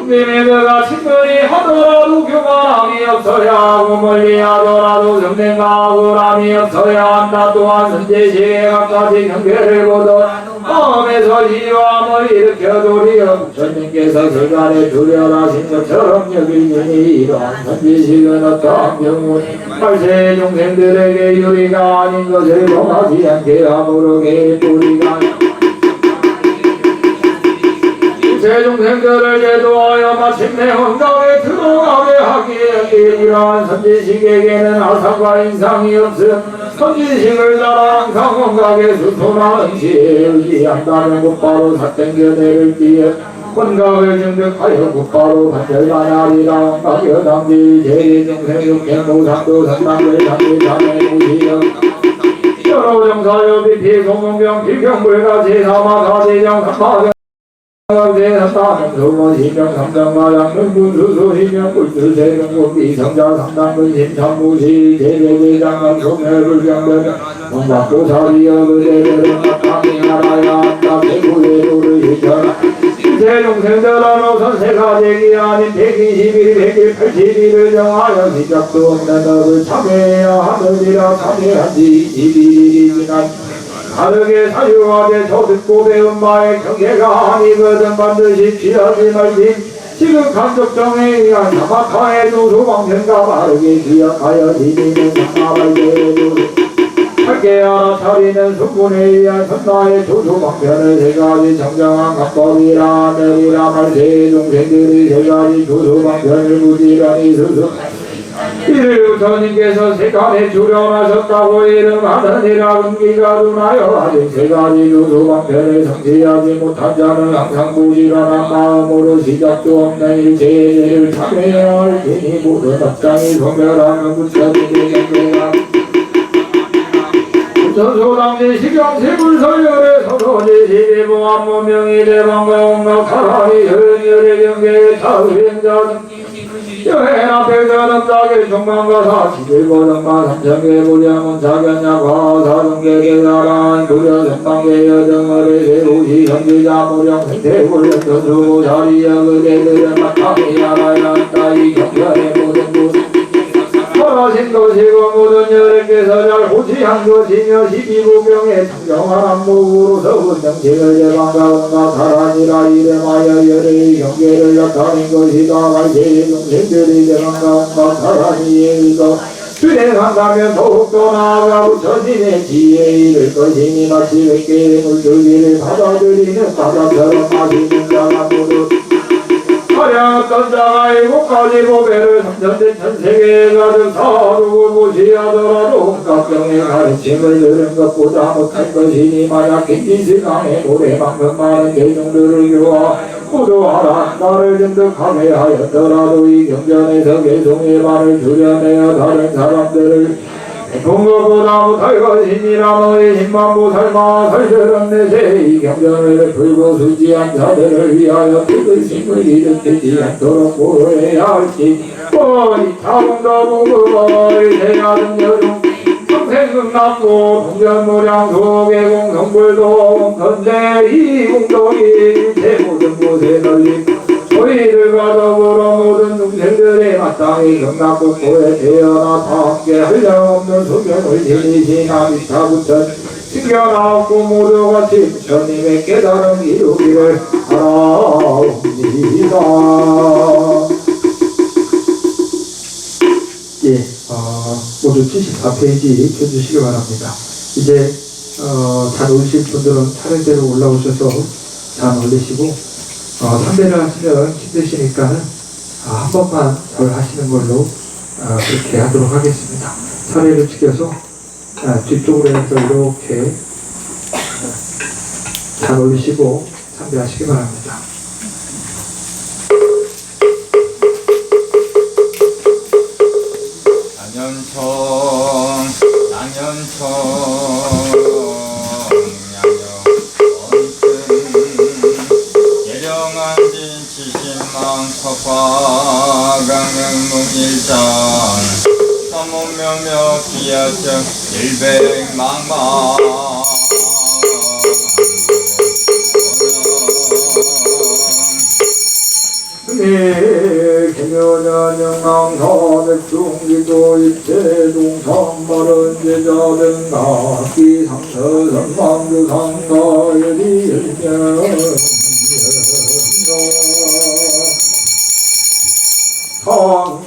내가 친근히 하더라도 교만함이 없어야 하고 멀리 하더라도 성능과 억울함이 없어야 한다. 또한 선제시에 각가지 경계를 보던 마음에서 이유함을 일으켜 도리어 부처님께서 세간에 두려하신 것처럼 여기니 이러한 선지식은 어떠한 경우 말세 중생들에게 유리가 아닌 것을 범하지 않게 함으로 개뿌리가 세중생들을 제도하여 마침내 원각에 들어가게 하기에 이러한 선지식에게는 아상과 인상이 없음 선지식을 따라 항상 원각에 수토나는 지혜에 의지한다면 곧바로 삿땡겨내를 뒤에 원각을 증득하여 곧바로 반절만하리라. 원각여당지 제리중생 육행무상도 선당을 상리산에 무시여 여러 정사여 비피 공공경 필경불가 제사마 사제정 삼마경 대사사는 소모시명 삼당마양은 군수소시명 꿀수세명군 비성자 삼당근 심참무시 제대대장은 소멸불경변 원박고사리여 그대들은 마땅히 알아야 한다. 대구대도를 시켜라. 세중생들은 우선 세가지기 아닌 121, 181을 정하여 시작도 없는 업을 참여해야 하느니라. 참여한지 21일이 지난 다르게 사유하되 저 듣고 배운 바의 경계가 아니거든 반드시 취하지 말지. 지금 감독정에 의한 사마타의 조소방편과 바르게 기억하여 지니는 상하발대의 조소 밝게 알아차리는 순분에 의한 선나의 조소방편을 세 가지 정정한 강법이라 내리라. 말세 중생들이 세 가지 조소방편을 부지런히 수습 이를 부처님께서 세간에 주련하셨다고 이름하느니라. 은기가 둔하여 아직 세 가지 주소방편을 성취하지 못한 자는 항상 부지런한 마음으로 시작도 없는 일체의 죄를 참여해야 할 테니 모든 업장이 소멸하면 부처님의 경배가 전소당시 식경세불설열의 서로지시비 무한무명이 대방가온각 사람이 현열의 경계의 차의행자 여행 앞에 저는 자기 중방가사 11보정마 삼천개 무량은 자견야과 사등계 계사란 구려 생방계 여정어의 세우시 현지자 무령 생태불령 전수 자리여 그대들은 마탕이 알아야 한다. 이 경전의 모든 곳 선하신 것이고 모든 여인께서 잘 호치한 것이며 12부경의 청정한 안목으로서 운명식을 제방가온가 사라지라. 이름하여 열의 경계를 나타낸 것이다. 갈대의 용생들이 제방가온가 사라지에 이거 주행한다면 더욱더 나아가 부처님의 지혜에 이를 것이니 마치 백개의 물줄기를 받아들이는 바다처럼 마시는 자가 모두 화려했던 자가 7가지 보배를 3천대 천세계에 가득 사두고 무시하더라도 각경의 가르침을 들은 것보다 못할 것이니 만약 긴짓을 강해 고래만큼 많은 대중들을 교화 모두하라. 나를 전득하게 하였더라도 이 경전에서 개송의 말을 줄여내어 다른 사람들을 본 것보다 못할 것이니라. 너의 힘만 보살마 살처럼 내세 이 경전을 풀고 수지한 자들을 위하여 뜻심을 일으키지 않도록 보호해야 할지 어이 차공더부금어이 대야등 여중 평생금 남고 동전무량 소개공 성불도 건대 이 공덕이 일체 모든 곳에 널리 저희들과 더불어 모든 중생들의 마땅히 경락국보에 태어나 다 함께 한량없는 소명을 지니신 아미타부처 신견하옵고 모두 같이 부처님의 깨달음 이루기를 바라옵니다. 예, 모두 74페이지 펴주시기 바랍니다. 이제 잘 오실 분들은 차례대로 올라오셔서 잘 올리시고 참배를 하시면 힘드시니까 한 번만 덜 하시는 걸로 그렇게 하도록 하겠습니다. 차례를 지켜서 뒤쪽으로 해서 이렇게 잘 올리시고 참배하시기 바랍니다. 강명문일장 삼문명명 기하정 일백망망 개묘년 영랑사백중기도 입체동삼발은 제자등 각기 상서선망주상가여리일년 상내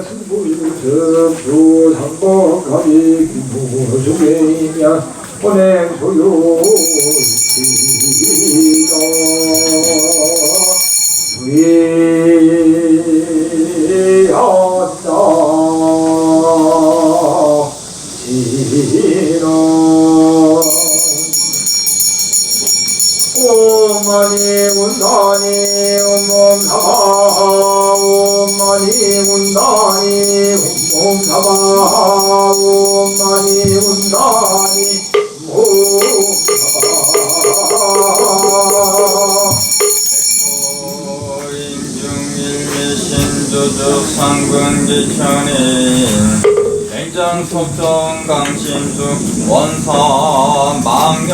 승불습주 삼법가지 김무중에이면 혼행소요이다 위하다 지나 오마니 운다니 온몸사바 오마니 운다니 온몸사바 오마니 운다니 몸사바 인중일미신조주 상근기천인 냉장속정 강신주 원사망열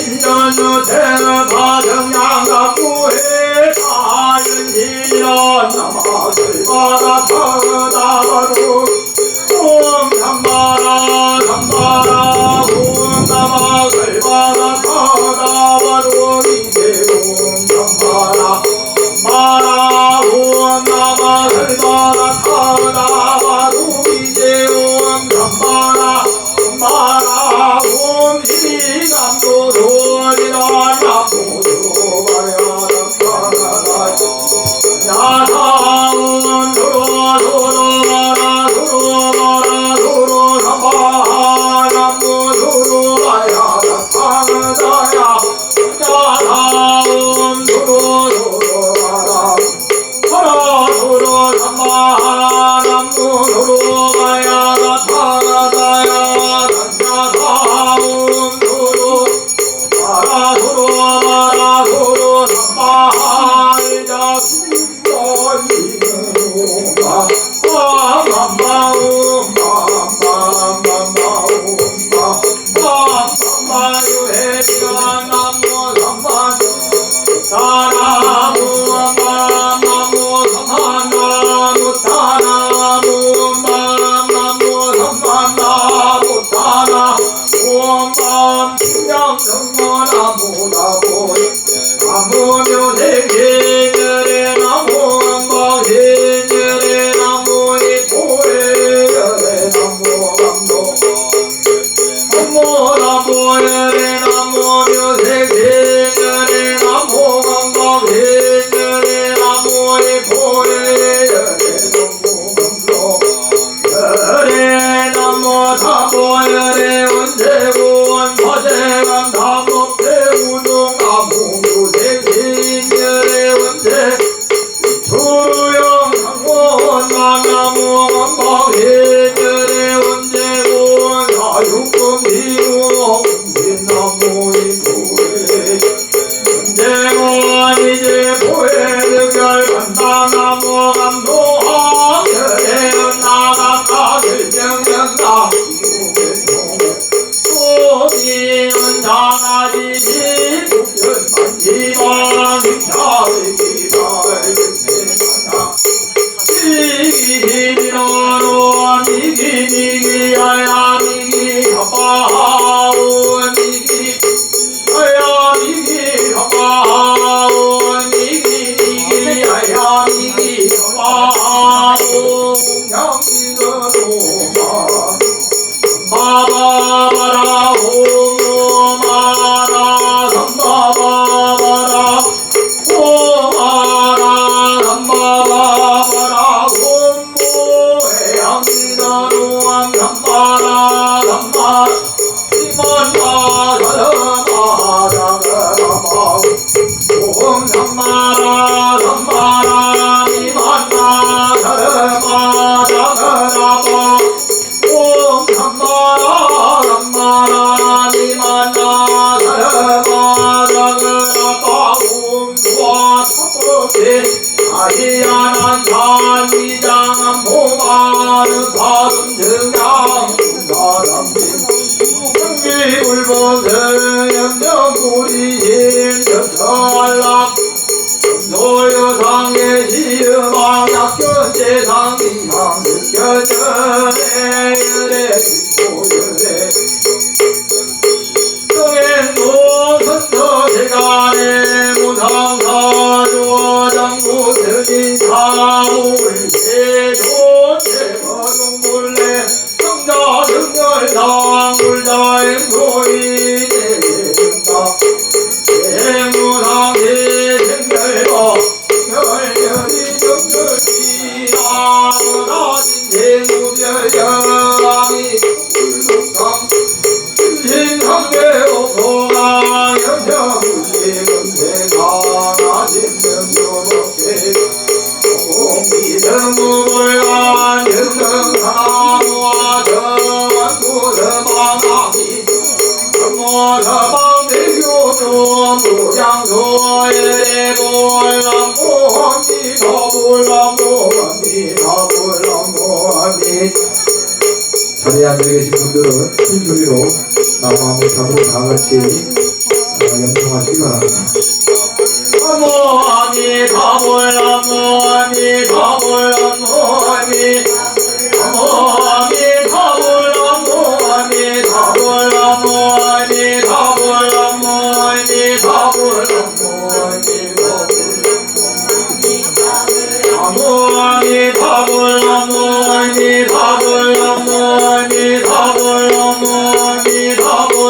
인전유태는 가정양각구해 다연지연 나마들마다 타다바루 옴 삼바라 삼바라 옴 나마들마다 옴시 남도 도리라 남도 가야다 야사운 도로 도로가라 도로가라 도로 삼바 남도 도로가야다 가야다야 야사운 도로 도로가라 가라 도로 삼바 남도 도로가야다 가야다야 야사운 도로 가라 도로가라 도로 삼바 자리에 앉아 계신 분들은 큰 소리로 나무함을 다 같이 염청하시기 바랍니다. 어머니 가볼라머니 가볼라머니 어머니 가볼라머니 가볼라머니 가볼라머니 가볼라머니 어머니 가볼라머니 가볼라머니 가볼라머니 가볼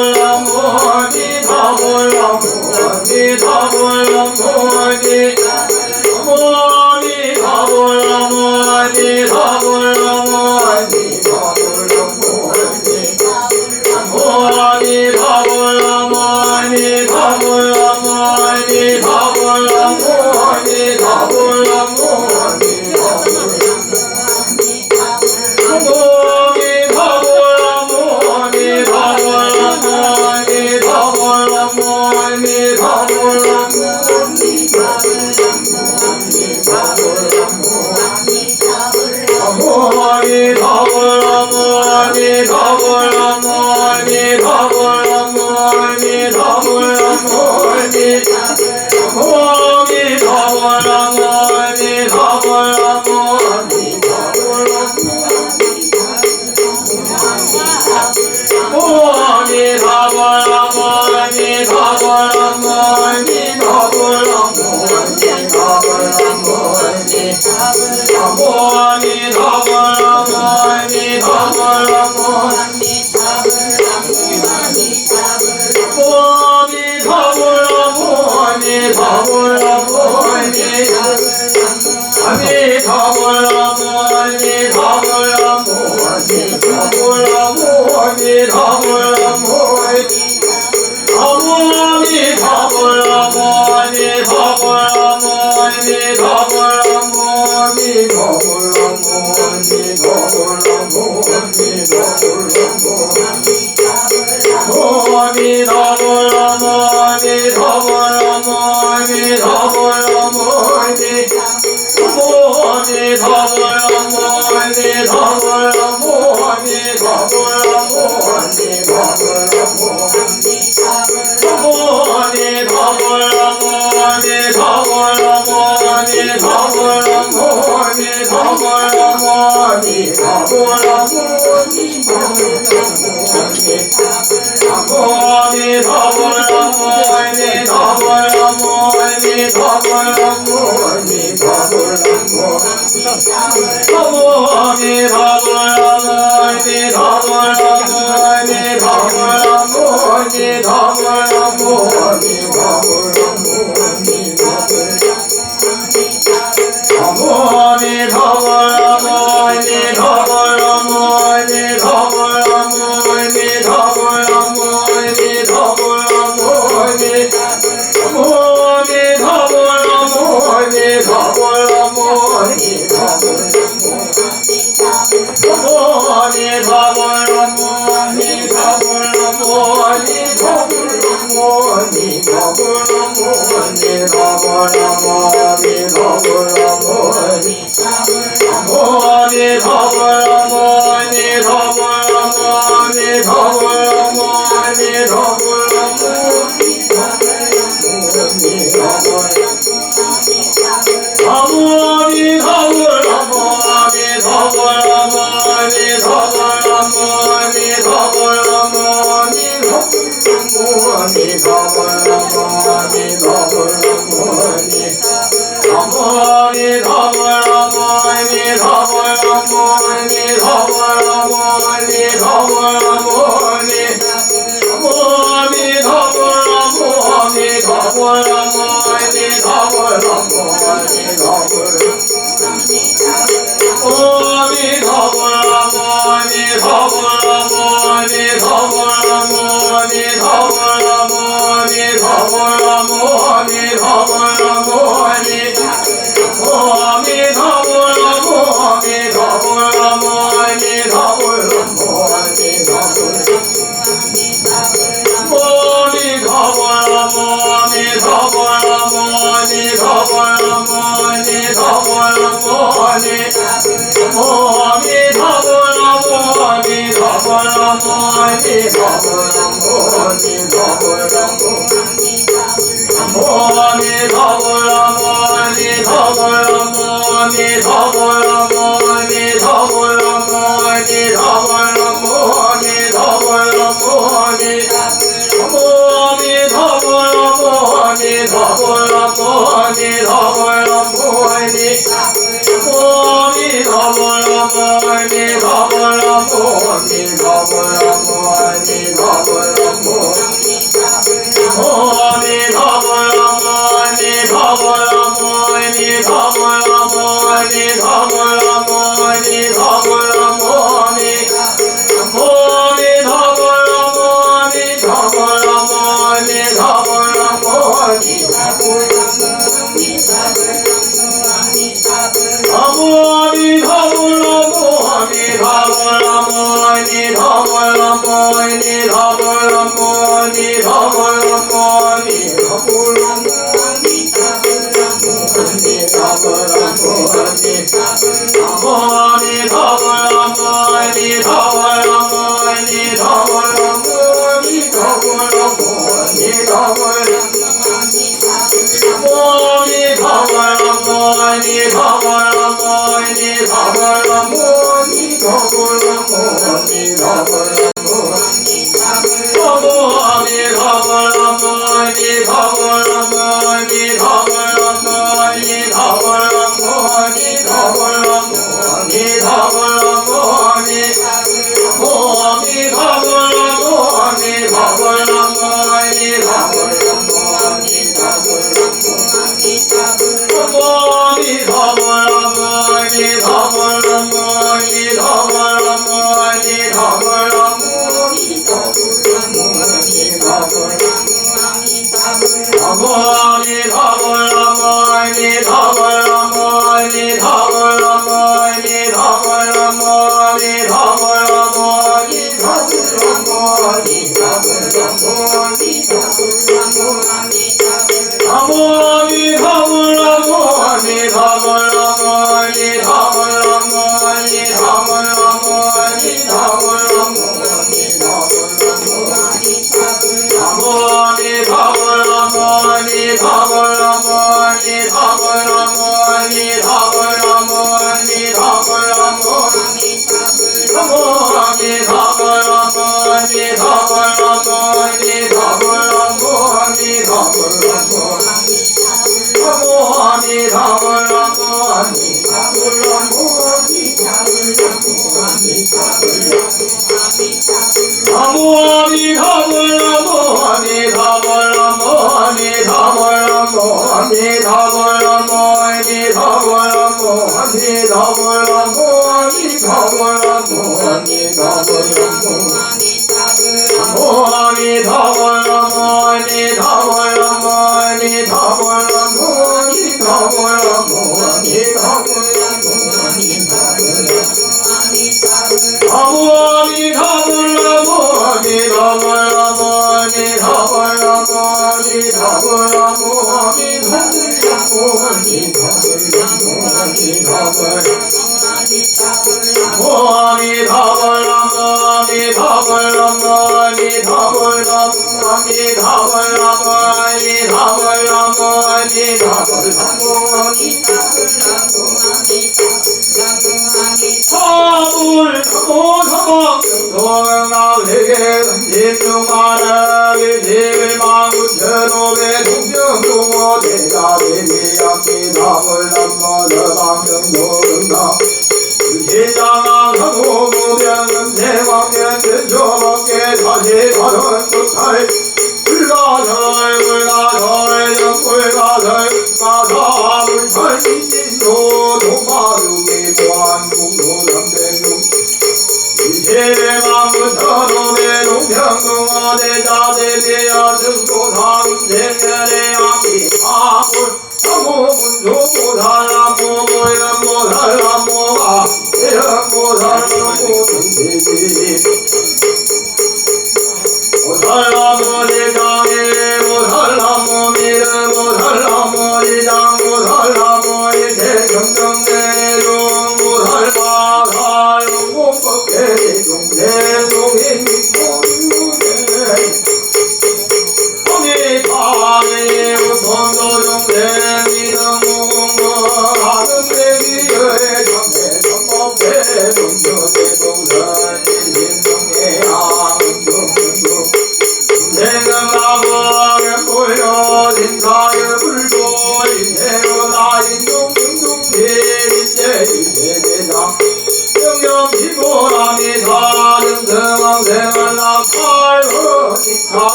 Om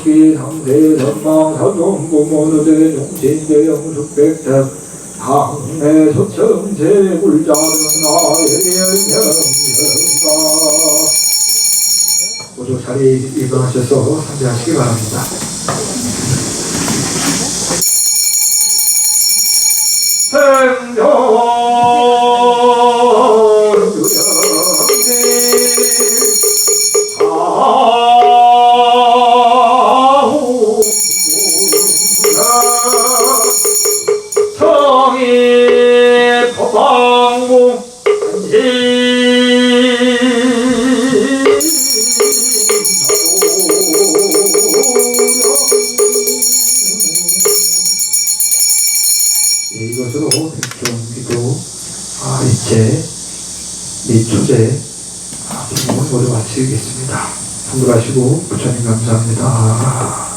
학기 상세 선망 사종 부모노대 용신대 영숙백택 항내 소청제 굴자등 나의 열명령가 모두 자리에 일어나셔서 상대하시기 바랍니다. 이것으로 경기도 일제 미초제 부목을 모두 마치겠습니다. 참고하시고 부처님 감사합니다.